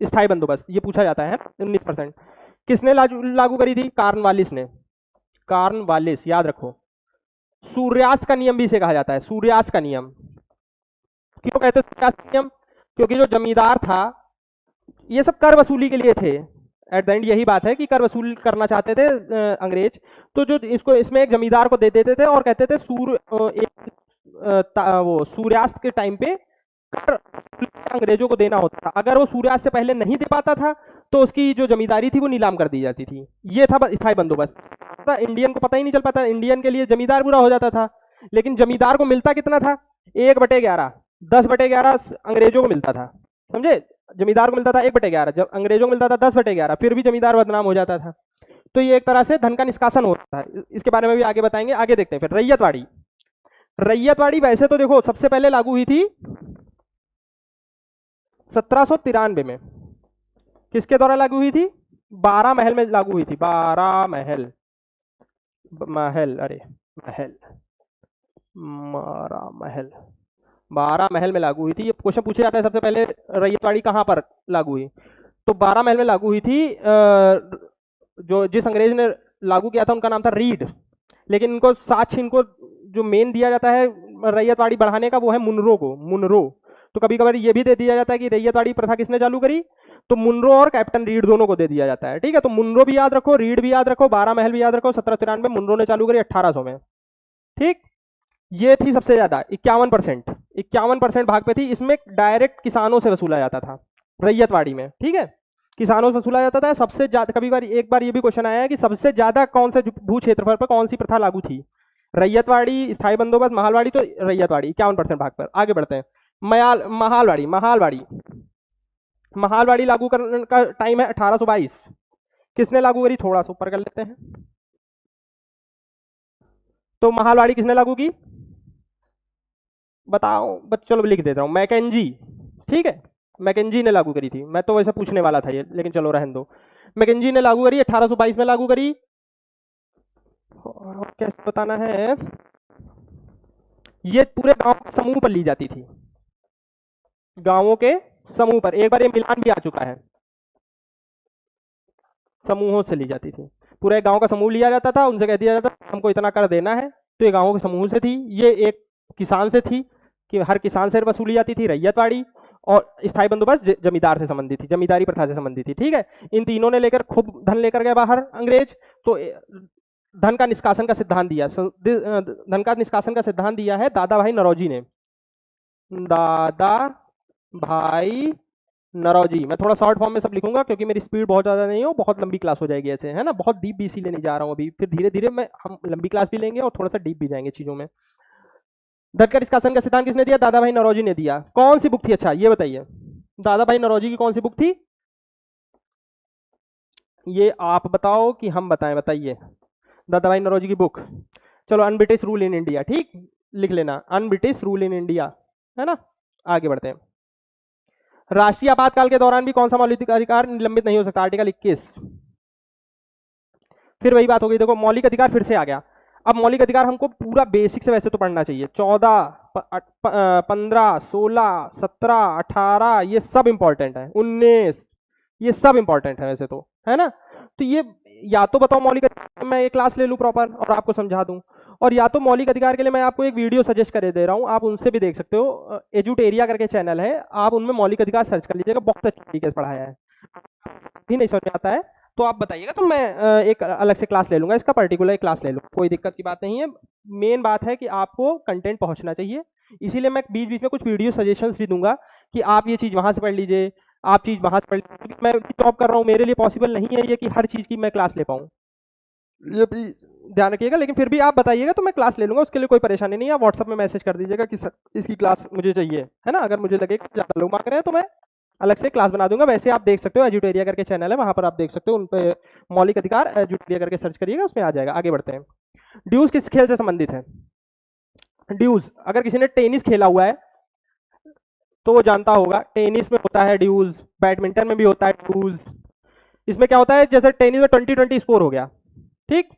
स्थायी बंदोबस्त, ये पूछा जाता है 19%। किसने लागू करी थी? कॉर्नवालिस ने। कॉर्नवालिस, याद रखो। सूर्यास्त का नियम भी इसे कहा जाता है, सूर्यास्त का नियम। क्यों कहते हैं सूर्यास्त का नियम? क्योंकि जो जमींदार था, ये सब कर वसूली के लिए थे। एट द एंड यही बात है कि कर वसूल करना चाहते थे अंग्रेज, तो जो इसको इसमें एक जमींदार को दे देते थे और कहते थे वो सूर्यास्त के टाइम पे कर अंग्रेजों को देना होता था। अगर वो सूर्यास्त से पहले नहीं दे पाता था तो उसकी जो जमींदारी थी वो नीलाम कर दी जाती थी। ये था स्थायी बंदोबस्त। इंडियन को पता ही नहीं चल पाता, इंडियन के लिए जमींदार बुरा हो जाता था। लेकिन जमींदार को मिलता कितना था? 1/11, 10/11 अंग्रेजों को मिलता था, समझे? जमींदार को मिलता था 1/11, जब अंग्रेजों को मिलता था 10/11, फिर भी जमींदार बदनाम हो जाता था। तो ये एक तरह से धन का निष्कासन होता है। इसके बारे में भी आगे बताएंगे, आगे देखते हैं। फिर रैयतवाड़ी। रैयतवाड़ी वैसे तो देखो सबसे पहले लागू हुई थी 1793 में। किसके द्वारा लागू हुई थी? 12 महल में लागू हुई थी। 12 महल, महल, अरे महल, 12 महल, 12 महल में लागू हुई थी। ये क्वेश्चन पूछा जाता है सबसे पहले, रैयतवाड़ी कहाँ पर लागू हुई? तो 12 महल में लागू हुई थी। जो जिस अंग्रेज ने लागू किया था उनका नाम था रीड, लेकिन इनको साक्ष्य, इनको जो मेन दिया जाता है रैयतवाड़ी बढ़ाने का, वो है मुनरो को, मुनरो। तो कभी कभार ये भी दे दिया जाता है कि रैयतवाड़ी प्रथा किसने चालू करी, तो मुनरो और कैप्टन रीड दोनों को दे दिया जाता है, ठीक है। तो मुनरो भी याद रखो, रीड भी याद रखो, 12 महल भी याद रखो। 1793 मुनरो ने चालू करी, 1800 में, ठीक। ये थी सबसे ज्यादा 51%, 51% भाग पे थी। इसमें डायरेक्ट किसानों से वसूला जाता था रैयतवाड़ी में, ठीक है, किसानों से वसूला जाता था सबसे ज्यादा। कभी बार एक बार ये भी क्वेश्चन आया है कि सबसे ज्यादा कौन से भू क्षेत्रफल पर कौन सी प्रथा लागू थी? रैयतवाड़ी, स्थायी बंदोबस्त, महालवाड़ी। तो रैयतवाड़ी 51% भाग पर। आगे बढ़ते हैं। महालवाड़ी, महालवाड़ी, महालवाड़ी लागू करने का टाइम है 1822। किसने लागू करी? थोड़ा सा ऊपर कर लेते हैं। तो महालवाड़ी किसने लागू की? बताओ, चलो लिख देता हूं, मैकेंजी, ठीक है, मैकेंजी ने लागू करी थी। मैं तो वैसे पूछने वाला था ये, लेकिन चलो रहने दो। मैकेंजी ने लागू करी, 1822 में लागू करी। और कैसे बताना है? ये पूरे गांव के समूह पर ली जाती थी, गांवों के समूह पर। एक बार ये मिलान भी आ चुका है, समूहों से ली जाती थी। पूरे गांव का समूह लिया जाता था, उनसे कह दिया जाता था हमको इतना कर देना है। तो ये गांवों के समूह से थी। ये एक किसान से थी कि हर किसान से वसूली जाती थी रैयतवाड़ी। और स्थायी बंदोबस्त जमींदार से संबंधित थी, जमींदारी प्रथा से संबंधित थी, ठीक है। इन तीनों ने लेकर खूब धन लेकर गए बाहर अंग्रेज। तो धन का निष्कासन का सिद्धांत दिया, धन का निष्कासन का सिद्धांत दिया है दादा भाई नौरोजी ने। दादा भाई नौरोजी। मैं थोड़ा शॉर्ट फॉर्म में सब लिखूंगा क्योंकि मेरी स्पीड बहुत ज्यादा नहीं है, बहुत लंबी क्लास हो जाएगी ऐसे, है ना। बहुत डीप भी इसीलिए नहीं जा रहा हूँ अभी, फिर धीरे धीरे मैं हम लंबी क्लास भी लेंगे और थोड़ा सा डीप भी जाएंगे चीजों में। धन का निष्कासन का सिद्धांत किसने दिया? दादा भाई नौरोजी ने दिया। कौन सी बुक थी? अच्छा ये बताइए, दादा भाई नौरोजी की कौन सी बुक थी? ये आप बताओ कि हम बताएं? बताइए दादा भाई नौरोजी की बुक। चलो, अनब्रिटिश रूल इन इंडिया, ठीक, लिख लेना, अनब्रिटिश रूल इन इंडिया, है ना। आगे बढ़ते हैं। राष्ट्रीय आपातकाल के दौरान भी कौन सा मौलिक अधिकार निलंबित नहीं हो सकता? आर्टिकल 21। फिर वही बात हो गई, देखो मौलिक अधिकार फिर से आ गया। अब मौलिक अधिकार हमको पूरा बेसिक से वैसे तो पढ़ना चाहिए। 14, 15, 16, 17, 18 ये सब इंपॉर्टेंट है, 19 ये सब इंपॉर्टेंट है वैसे तो, है ना। तो ये या तो बताओ मौलिक अधिकार मैं एक क्लास ले लूं प्रॉपर और आपको समझा दूं, और या तो मौलिक अधिकार के लिए मैं आपको एक वीडियो सजेस्ट कर दे रहा हूं, आप उनसे भी देख सकते हो। एजुटेरिया करके चैनल है, आप उनमें मौलिक अधिकार सर्च कर लीजिएगा, बहुत अच्छे तरीके से पढ़ाया है। भी नहीं समझ में आता है तो आप बताइएगा, तो मैं एक अलग से क्लास ले लूंगा, इसका पर्टिकुलर क्लास ले लूंगा, कोई दिक्कत की बात नहीं है। मेन बात है कि आपको कंटेंट पहुंचना चाहिए, इसीलिए मैं बीच बीच में कुछ वीडियो सजेशंस भी दूंगा कि आप ये चीज़ वहां से पढ़ लीजिए, आप चीज़ वहां से पढ़ लीजिए। मैं जॉब कर रहा हूँ, मेरे लिए पॉसिबल नहीं है ये कि हर चीज़ की मैं क्लास ले पाऊँ, ये भी ध्यान रखिएगा। लेकिन फिर भी आप बताइएगा तो मैं क्लास ले लूंगा, उसके लिए कोई परेशानी नहीं है। आप व्हाट्सअप में मैसेज कर दीजिएगा कि सर इसकी क्लास मुझे चाहिए, है ना। अगर मुझे लगे कि ज़्यादा लोग मांग रहे हैं तो मैं अलग से क्लास बना दूंगा। वैसे आप देख सकते हो, एजुटेरिया करके चैनल है, वहां पर आप देख सकते हो, उन पे मौलिक अधिकार एजुटेरिया करके सर्च करिएगा, उसमें आ जाएगा। आगे बढ़ते हैं। ड्यूज किस खेल से संबंधित है? ड्यूज, अगर किसी ने टेनिस खेला हुआ है तो वो जानता होगा। टेनिस में होता है ड्यूज, बैडमिंटन में भी होता है ड्यूज। इसमें क्या होता है, जैसे टेनिस में 20-20 स्कोर हो गया, ठीक,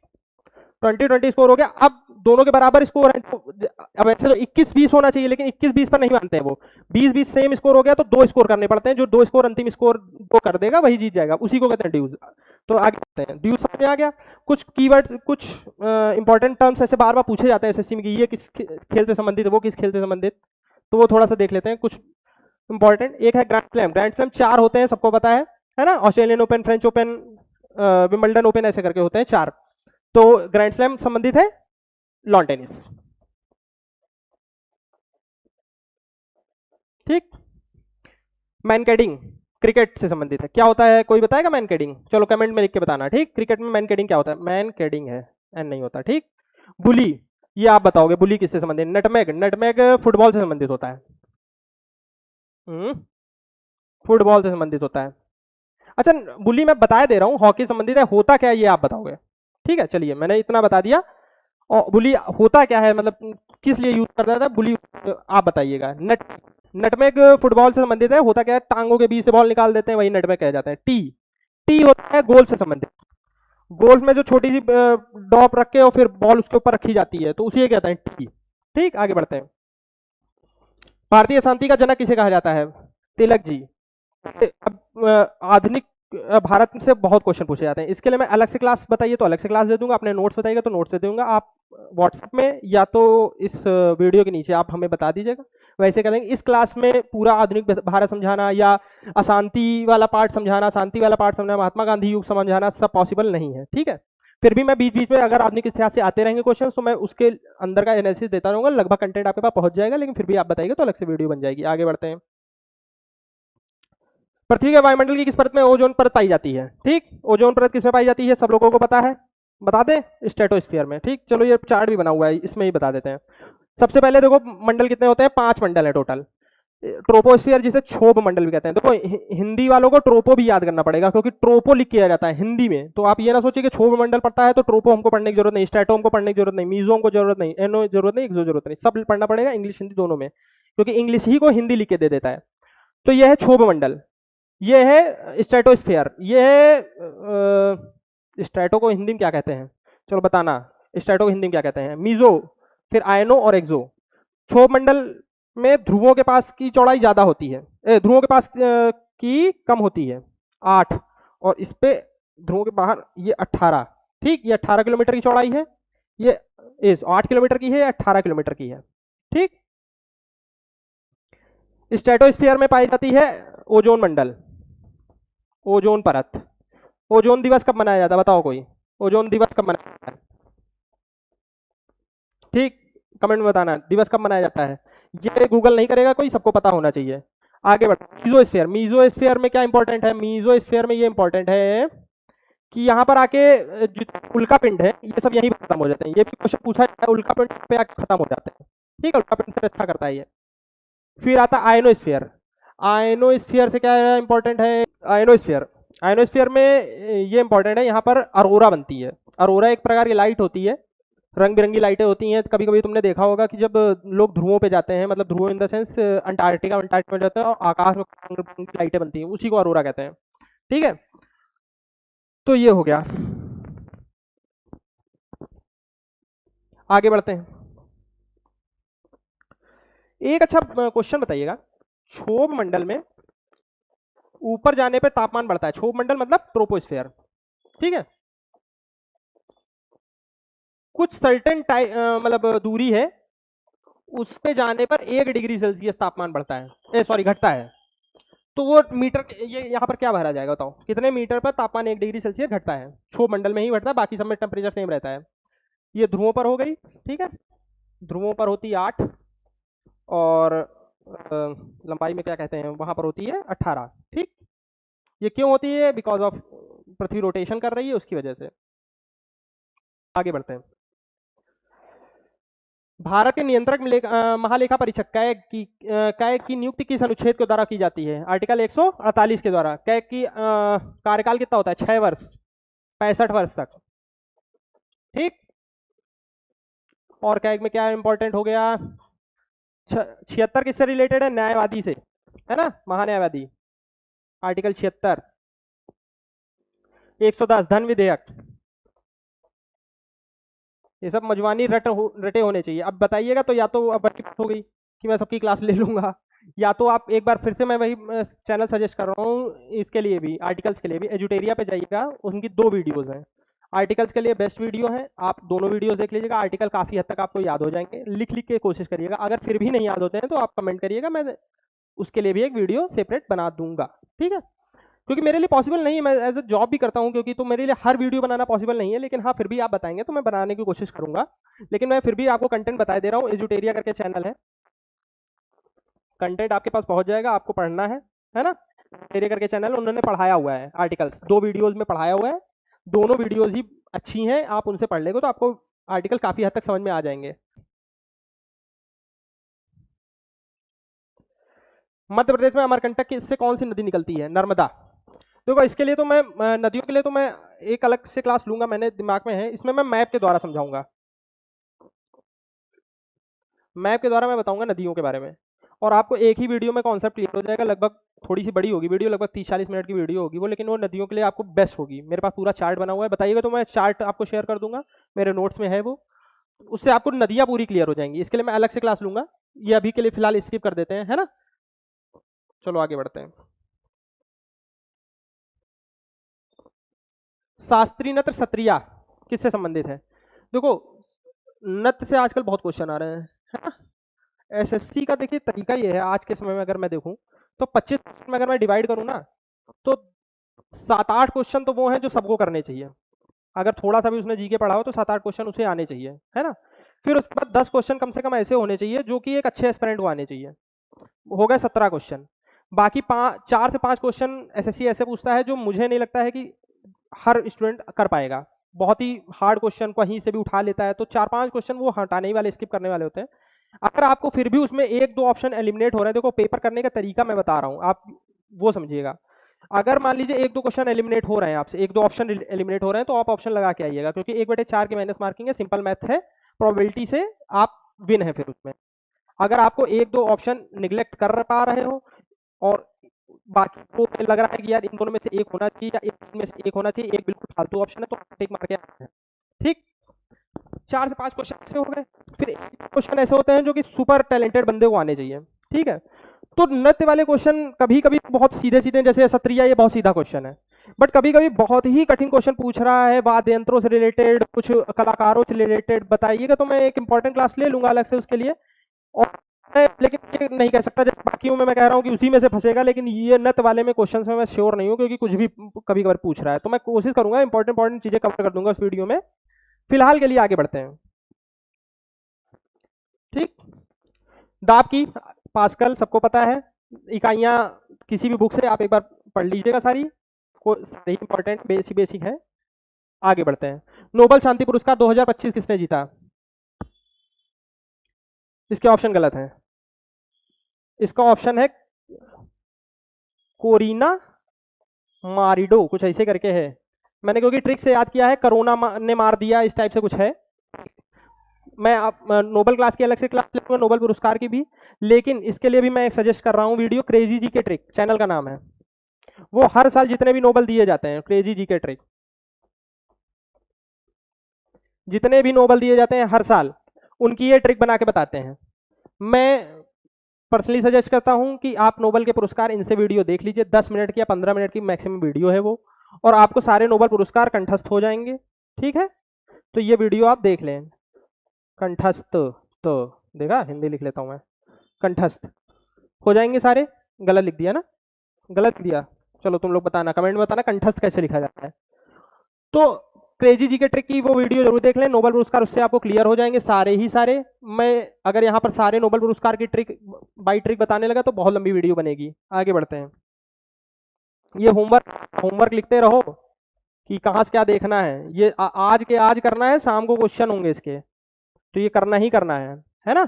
20-20 स्कोर हो गया, अब दोनों के बराबर स्कोर है, तो अब ऐसे तो 21-20 होना चाहिए, लेकिन 21-20 पर नहीं मानते हैं वो, 20-20 सेम स्कोर हो गया तो 2 स्कोर करने पड़ते हैं, जो 2 स्कोर अंतिम स्कोर वो कर देगा वही जीत जाएगा, उसी को कहते हैं ड्यूज। तो आगे बढ़ते हैं, ड्यूज समझ में आ गया। कुछ कीवर्ड, कुछ इंपॉर्टेंट टर्म्स ऐसे बार बार पूछे जाते हैं एसएससी में कि ये किस खेल से संबंधित है, वो किस खेल से संबंधित, तो वो थोड़ा सा देख लेते हैं कुछ इंपॉर्टेंट। एक है ग्रैंड स्लैम। ग्रैंड स्लैम 4 होते हैं, सबको पता है ना, Australian open, French open, Wimbledon open, ऐसे करके होते हैं 4। तो ग्रैंड स्लैम संबंधित है लॉन टेनिस, ठीक। मैनकेडिंग क्रिकेट से संबंधित है, क्या होता है कोई बताएगा मैनकेडिंग? चलो कमेंट में लिख के बताना, ठीक। क्रिकेट में मैनकेडिंग क्या होता है? मैनकेडिंग है, एन नहीं होता, ठीक। बुली, ये आप बताओगे बुली किससे संबंधित? नटमेग, नटमेग फुटबॉल से संबंधित होता है, फुटबॉल से संबंधित होता है। अच्छा, बुली मैं बता दे रहा हूँ, हॉकी संबंधित है, होता क्या है ये आप बताओगे, ठीक है। चलिए मैंने इतना बता दिया। और बुली होता क्या है, मतलब किस लिए यूज करता था बुली, आप बताइएगा। नटमेग फुटबॉल से संबंधित है, होता क्या है, टांगों के बीच से बॉल निकाल देते हैं, वही नटमेग कह जाता है। टी, टी होता है गोल से संबंधित, गोल्फ में जो छोटी सी डॉप रख के और फिर बॉल उसके ऊपर रखी जाती है, तो उसी कहते हैं टी, ठीक। आगे बढ़ते हैं। भारतीय शांति का जनक किसे कहा जाता है? तिलक जी। अब आधुनिक भारत से बहुत क्वेश्चन पूछे जाते हैं, इसके लिए मैं अलग से क्लास बताइए तो अलग से क्लास दे दूंगा, अपने नोट्स बताइएगा तो नोट्स दे दूंगा, आप व्हाट्सएप में या तो इस वीडियो के नीचे आप हमें बता दीजिएगा, वैसे करेंगे। इस क्लास में पूरा आधुनिक भारत समझाना या अशांति वाला पार्ट समझाना, शांति वाला पार्ट समझाना, महात्मा गांधी युग समझाना सब पॉसिबल नहीं है, ठीक है। फिर भी मैं बीच बीच में अगर आधुनिक इतिहास से आते रहेंगे क्वेश्चन, तो मैं उसके अंदर का एनालिसिस देता रहूंगा, लगभग कंटेंट आपके पास पहुंच जाएगा, लेकिन फिर भी आप बताइएगा तो अलग से वीडियो बन जाएगी। आगे बढ़ते हैं। पृथ्वी के वायुमंडल की किस परत में ओजोन परत पाई जाती है? ठीक, ओजोन परत किसमें पाई जाती है, सब लोगों को पता है, बता दें, स्ट्रेटोस्फीयर में, ठीक। चलो ये चार्ट भी बना हुआ है, इसमें ही बता देते हैं। सबसे पहले देखो मंडल कितने होते हैं, 5 मंडल है टोटल। ट्रोपोस्फीयर जिसे क्षोभ मंडल भी कहते हैं। देखो हिंदी वालों को ट्रोपो भी याद करना पड़ेगा, क्योंकि ट्रोपो लिख किया जाता है हिंदी में, तो आप ये ना सोचिए कि क्षोभ मंडल पढ़ता है तो ट्रोपो हमको पढ़ने की जरूरत नहीं, स्ट्रेटो हमको पढ़ने की जरूरत नहीं, मीजो हमको जरूरत नहीं, एनो जरूरत नहीं, एक्सो जरूरत नहीं, सब पढ़ना पड़ेगा इंग्लिश हिंदी दोनों में, क्योंकि इंग्लिश ही को हिंदी लिख के दे देता है। तो यह है क्षोभ मंडल, ये है स्ट्रेटोस्फीयर, ये है स्ट्रेटो को हिंदी में क्या कहते हैं, चलो बताना, स्ट्रेटो को हिंदी में क्या कहते हैं? मीजो, फिर आयनो और एक्सो। क्षोभ मंडल में ध्रुवों के पास की चौड़ाई ज्यादा होती है, ध्रुवों के पास की कम होती है 8, और इस पे ध्रुवों के बाहर ये 18, ठीक। ये 18 किलोमीटर की चौड़ाई है, ये 8 किलोमीटर की है, 18 किलोमीटर की है, ठीक। स्ट्रेटोस्फीयर में पाई जाती है ओजोन मंडल, ओजोन परत। ओजोन दिवस कब मनाया जाता है बताओ कोई, ओजोन दिवस कब मनाया जाता है, ठीक, कमेंट में बताना दिवस कब मनाया जाता है। ये गूगल नहीं करेगा कोई, सबको पता होना चाहिए। आगे बढ़, मीजोस्फीयर, मीजोस्फीयर में क्या इंपॉर्टेंट है, मीजोस्फीयर में ये इंपॉर्टेंट है कि यहाँ पर आके जो उल्का पिंड है ये सब यहीं खत्म हो जाते हैं, ये भी क्वेश्चन पूछा जाता है, उल्का पिंड पे आके खत्म हो जाते हैं, ठीक है, उल्का पिंड से अच्छा करता है ये। फिर आता है आयनोस्फीयर, आयनोस्फीयर से क्या इंपॉर्टेंट है, आयनोस्फीयर, आयनोस्फीयर में ये इंपॉर्टेंट है, यहाँ पर अरोरा बनती है। अरोरा एक प्रकार की लाइट होती है, रंग बिरंगी लाइटें होती हैं। कभी कभी तुमने देखा होगा कि जब लोग ध्रुवों पे जाते हैं, मतलब ध्रुव इन द सेंस अंटार्कटिका में जाते हैं और आकाश में रंग बिरंगी लाइटें बनती हैं, उसी को अरोरा कहते हैं, ठीक है। तो ये हो गया, आगे बढ़ते हैं। एक अच्छा क्वेश्चन बताइएगा, क्षोभ मंडल में ऊपर जाने पे तापमान बढ़ता है, क्षोभ मंडल मतलब ट्रोपोस्फेयर, ठीक है। कुछ सर्टेन मतलब दूरी है, उस पे जाने पर 1 डिग्री सेल्सियस तापमान बढ़ता है, सॉरी घटता है, तो वो मीटर, ये यहाँ पर क्या भरा जाएगा बताओ, कितने मीटर पर तापमान 1 डिग्री सेल्सियस घटता है? क्षोभ मंडल में ही घटता है, बाकी सब में टेम्परेचर सेम रहता है। ये ध्रुवों पर हो गई, ठीक है, ध्रुवों पर होती है 8, और लंबाई में क्या कहते हैं वहां पर होती है 18, ठीक। ये क्यों होती है? बिकॉज ऑफ पृथ्वी रोटेशन कर रही है, उसकी वजह से। आगे बढ़ते हैं। भारत के नियंत्रक महालेखा परीक्षक कैग की नियुक्ति किस अनुच्छेद के द्वारा की जाती है? आर्टिकल 148 के द्वारा। कैग की कार्यकाल कितना होता है? 6 वर्ष, 65 वर्ष तक, ठीक। और कैग में क्या इंपॉर्टेंट हो गया? 76 किससे रिलेटेड है? न्यायवादी से, है ना, महान्यायवादी, आर्टिकल 76, 110 धन विधेयक, ये सब मजवानी रटे होने चाहिए। अब बताइएगा तो या तो अब बात हो गई कि मैं सबकी क्लास ले लूंगा, या तो आप एक बार फिर से, मैं वही चैनल सजेस्ट कर रहा हूँ इसके लिए भी, आर्टिकल्स के लिए भी एजुटेरिया पे जाइएगा, उनकी 2 वीडियोस हैं। आर्टिकल्स के लिए बेस्ट वीडियो है, आप दोनों वीडियोस देख लीजिएगा। आर्टिकल काफ़ी हद तक आपको याद हो जाएंगे, लिख लिख के कोशिश करिएगा। अगर फिर भी नहीं याद होते हैं तो आप कमेंट करिएगा, मैं उसके लिए भी एक वीडियो सेपरेट बना दूंगा, ठीक है। क्योंकि मेरे लिए पॉसिबल नहीं है, मैं एज अ जॉब भी करता हूँ, क्योंकि तो मेरे लिए हर वीडियो बनाना पॉसिबल नहीं है, लेकिन हाँ फिर भी आप बताएंगे तो मैं बनाने की कोशिश करूंगा। लेकिन मैं फिर भी आपको कंटेंट बता दे रहा हूँ, एजुटेरिया करके चैनल है, कंटेंट आपके पास पहुंच जाएगा, आपको पढ़ना है ना। एजुटेरिया करके चैनल, उन्होंने पढ़ाया हुआ है आर्टिकल्स, 2 वीडियोज में पढ़ाया हुआ है, दोनों वीडियोज ही अच्छी हैं, आप उनसे पढ़ लेंगे तो आपको आर्टिकल काफी हद तक समझ में आ जाएंगे। मध्य प्रदेश में अमरकंटक से कौन सी नदी निकलती है? नर्मदा। देखो इसके लिए तो मैं नदियों के लिए तो मैं एक अलग से क्लास लूंगा, मैंने दिमाग में है, इसमें मैं मैप के द्वारा समझाऊंगा, मैप के द्वारा मैं बताऊंगा नदियों के बारे में, और आपको एक ही वीडियो में कॉन्सेप्ट क्लियर हो जाएगा। लगभग थोड़ी सी बड़ी होगी वीडियो, लगभग 30-40 मिनट की वीडियो होगी वो, लेकिन वो नदियों के लिए आपको बेस्ट होगी। मेरे पास पूरा चार्ट बना हुआ है, बताइएगा तो मैं चार्ट आपको शेयर कर दूंगा, मेरे नोट्स में है वो, उससे आपको नदियाँ पूरी क्लियर हो जाएंगी। इसके लिए मैं अलग से क्लास लूंगा, ये अभी के लिए फिलहाल स्किप कर देते हैं, है ना। चलो आगे बढ़ते हैं। शास्त्रीय नृत्य सत्रिया किससे संबंधित है? देखो नृत्य से आजकल बहुत क्वेश्चन आ रहे हैं, है ना। एसएससी का देखिए तरीका ये है आज के समय में, अगर मैं देखूं तो 25 में अगर मैं डिवाइड करूं ना, तो 7-8 क्वेश्चन तो वो हैं जो सबको करने चाहिए। अगर थोड़ा सा भी उसने जीके पढ़ा हो तो 7-8 क्वेश्चन उसे आने चाहिए, है ना। फिर उसके बाद 10 क्वेश्चन कम से कम ऐसे होने चाहिए जो कि एक अच्छे एस्पिरेंट को आने चाहिए, हो गए 17 क्वेश्चन। बाकी 4 से 5 क्वेश्चन एसएससी ऐसे पूछता है जो मुझे नहीं लगता है कि हर स्टूडेंट कर पाएगा, बहुत ही हार्ड क्वेश्चन कहीं से भी उठा लेता है, तो 4-5 क्वेश्चन वो हटाने ही वाले, स्किप करने वाले होते हैं। अगर आपको फिर भी उसमें 1-2 ऑप्शन एलिमिनेट हो रहे हैं, देखो पेपर करने का तरीका मैं बता रहा हूँ, आप वो समझिएगा। अगर मान लीजिए 1-2 क्वेश्चन एलिमिनेट हो रहे हैं आपसे, 1-2 ऑप्शन एलिमिनेट हो रहे हैं, तो आप ऑप्शन लगा के आइएगा, क्योंकि 1/4 की माइनस मार्किंग है, सिंपल मैथ है, प्रोबेबिलिटी से आप विन है फिर उसमें। अगर आपको 1-2 ऑप्शन निगलेक्ट कर पा रहे हो और बाकी को लग रहा है कि यार इन दोनों में से एक होना चाहिए या एक में से एक होना चाहिए, एक बिल्कुल फालतू ऑप्शन है, तो टिक मार के आना है, ठीक। 4 से 5 क्वेश्चन ऐसे हो गए, फिर क्वेश्चन ऐसे होते हैं जो कि सुपर टैलेंटेड बंदे को आने चाहिए, ठीक है। तो नृत्य वाले क्वेश्चन कभी कभी बहुत सीधे सीधे, जैसे सत्रिया ये बहुत सीधा क्वेश्चन है, बट कभी कभी बहुत ही कठिन क्वेश्चन पूछ रहा है, वाद्य यंत्रों से रिलेटेड, कुछ कलाकारों से रिलेटेड, बताइएगा तो मैं एक इंपॉर्टेंट क्लास ले लूंगा अलग से उसके लिए। और मैं लेकिन ये नहीं कह सकता जैसे बाकियों में मैं कह रहा हूँ कि उसी में से फंसेगा, लेकिन ये नत वाले में क्वेश्चन में मैं श्योर नहीं हूँ, क्योंकि कुछ भी कभी कभार पूछ रहा है, तो मैं कोशिश करूंगा इंपॉर्टेंट चीजें कवर कर दूंगा उस वीडियो में। फिलहाल के लिए आगे बढ़ते हैं, ठीक। दाब की पास्कल सबको पता है, इकाइयां किसी भी बुक से आप एक बार पढ़ लीजिएगा, सारी को सारी इंपॉर्टेंट बेसिक बेसिक है। आगे बढ़ते हैं। नोबल शांति पुरस्कार 2025 किसने जीता? इसके ऑप्शन गलत हैं, इसका ऑप्शन है कोरिना मारिडो, कुछ ऐसे करके है, मैंने क्योंकि ट्रिक से याद किया है, कोरोना ने मार दिया, इस टाइप से कुछ है। मैं आप नोबल क्लास की अलग से क्लास लूंगा, नोबल पुरस्कार की भी, लेकिन इसके लिए भी मैं एक सजेस्ट कर रहा हूँ वीडियो, क्रेजी जी के ट्रिक चैनल का नाम है, वो हर साल जितने भी नोबल दिए जाते हैं, क्रेजी जी के ट्रिक, जितने भी नोबल दिए जाते हैं हर साल, उनकी ये ट्रिक बना के बताते हैं। मैं पर्सनली सजेस्ट करता हूं कि आप नोबल के पुरस्कार इनसे वीडियो देख लीजिए, 10 मिनट की या 15 मिनट की मैक्सिमम वीडियो है वो, और आपको सारे नोबल पुरस्कार कंठस्थ हो जाएंगे, ठीक है। तो ये वीडियो आप देख लें, कंठस्थ, तो देखा हिंदी लिख लेता हूं मैं, कंठस्थ हो जाएंगे सारे। गलत लिख दिया ना, गलत लिख दिया, चलो तुम लोग बताना, कमेंट में बताना कंठस्थ कैसे लिखा जाता है। तो क्रेजी जी के ट्रिक की वो वीडियो जरूर देख लें, नोबल पुरस्कार उससे आपको क्लियर हो जाएंगे सारे ही सारे। मैं अगर यहाँ पर सारे नोबल पुरस्कार की ट्रिक बाई ट्रिक बताने लगा तो बहुत लंबी वीडियो बनेगी। आगे बढ़ते हैं, ये होमवर्क होमवर्क लिखते रहो कि कहाँ से क्या देखना है, ये आज के आज करना है, शाम को क्वेश्चन होंगे इसके, तो ये करना ही करना है ना।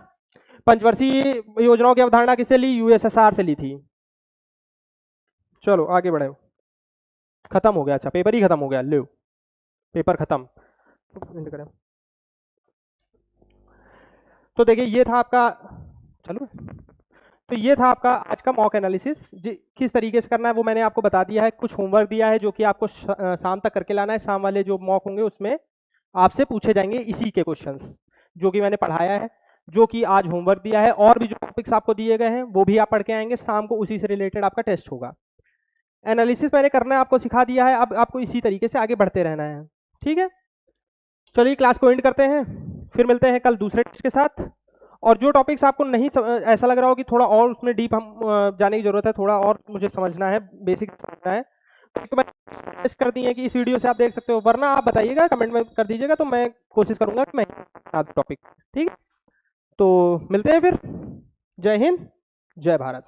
पंचवर्षीय योजनाओं की अवधारणा किससे ली? यूएसएसआर से ली थी। चलो आगे बढ़े, खत्म हो गया, अच्छा पेपर ही खत्म हो गया, लो पेपर खत्म। तो देखिए ये था आपका, चलो तो ये था आपका आज का मॉक एनालिसिस। किस तरीके से करना है वो मैंने आपको बता दिया है। कुछ होमवर्क दिया है जो कि आपको शाम तक करके लाना है। शाम वाले जो मॉक होंगे उसमें आपसे पूछे जाएंगे इसी के क्वेश्चंस जो कि मैंने पढ़ाया है, जो कि आज होमवर्क दिया है, और भी जो टॉपिक्स आपको दिए गए हैं वो भी आप पढ़ के आएंगे। शाम को उसी से रिलेटेड आपका टेस्ट होगा। एनालिसिस मैंने करना आपको सिखा दिया है, अब आपको इसी तरीके से आगे बढ़ते रहना है। ठीक है, चलिए क्लास को एंड करते हैं, फिर मिलते हैं कल दूसरे टेस्ट के साथ। और जो टॉपिक्स आपको नहीं ऐसा लग रहा हो कि थोड़ा और उसमें डीप हम जाने की जरूरत है, थोड़ा और मुझे समझना है, बेसिक समझना है, तो मैं टेस्ट कर दी है कि इस वीडियो से आप देख सकते हो, वरना आप बताइएगा, कमेंट में कर दीजिएगा, तो मैं कोशिश करूंगा कि मैं टॉपिक। ठीक है, तो मिलते हैं फिर। जय हिंद, जय भारत।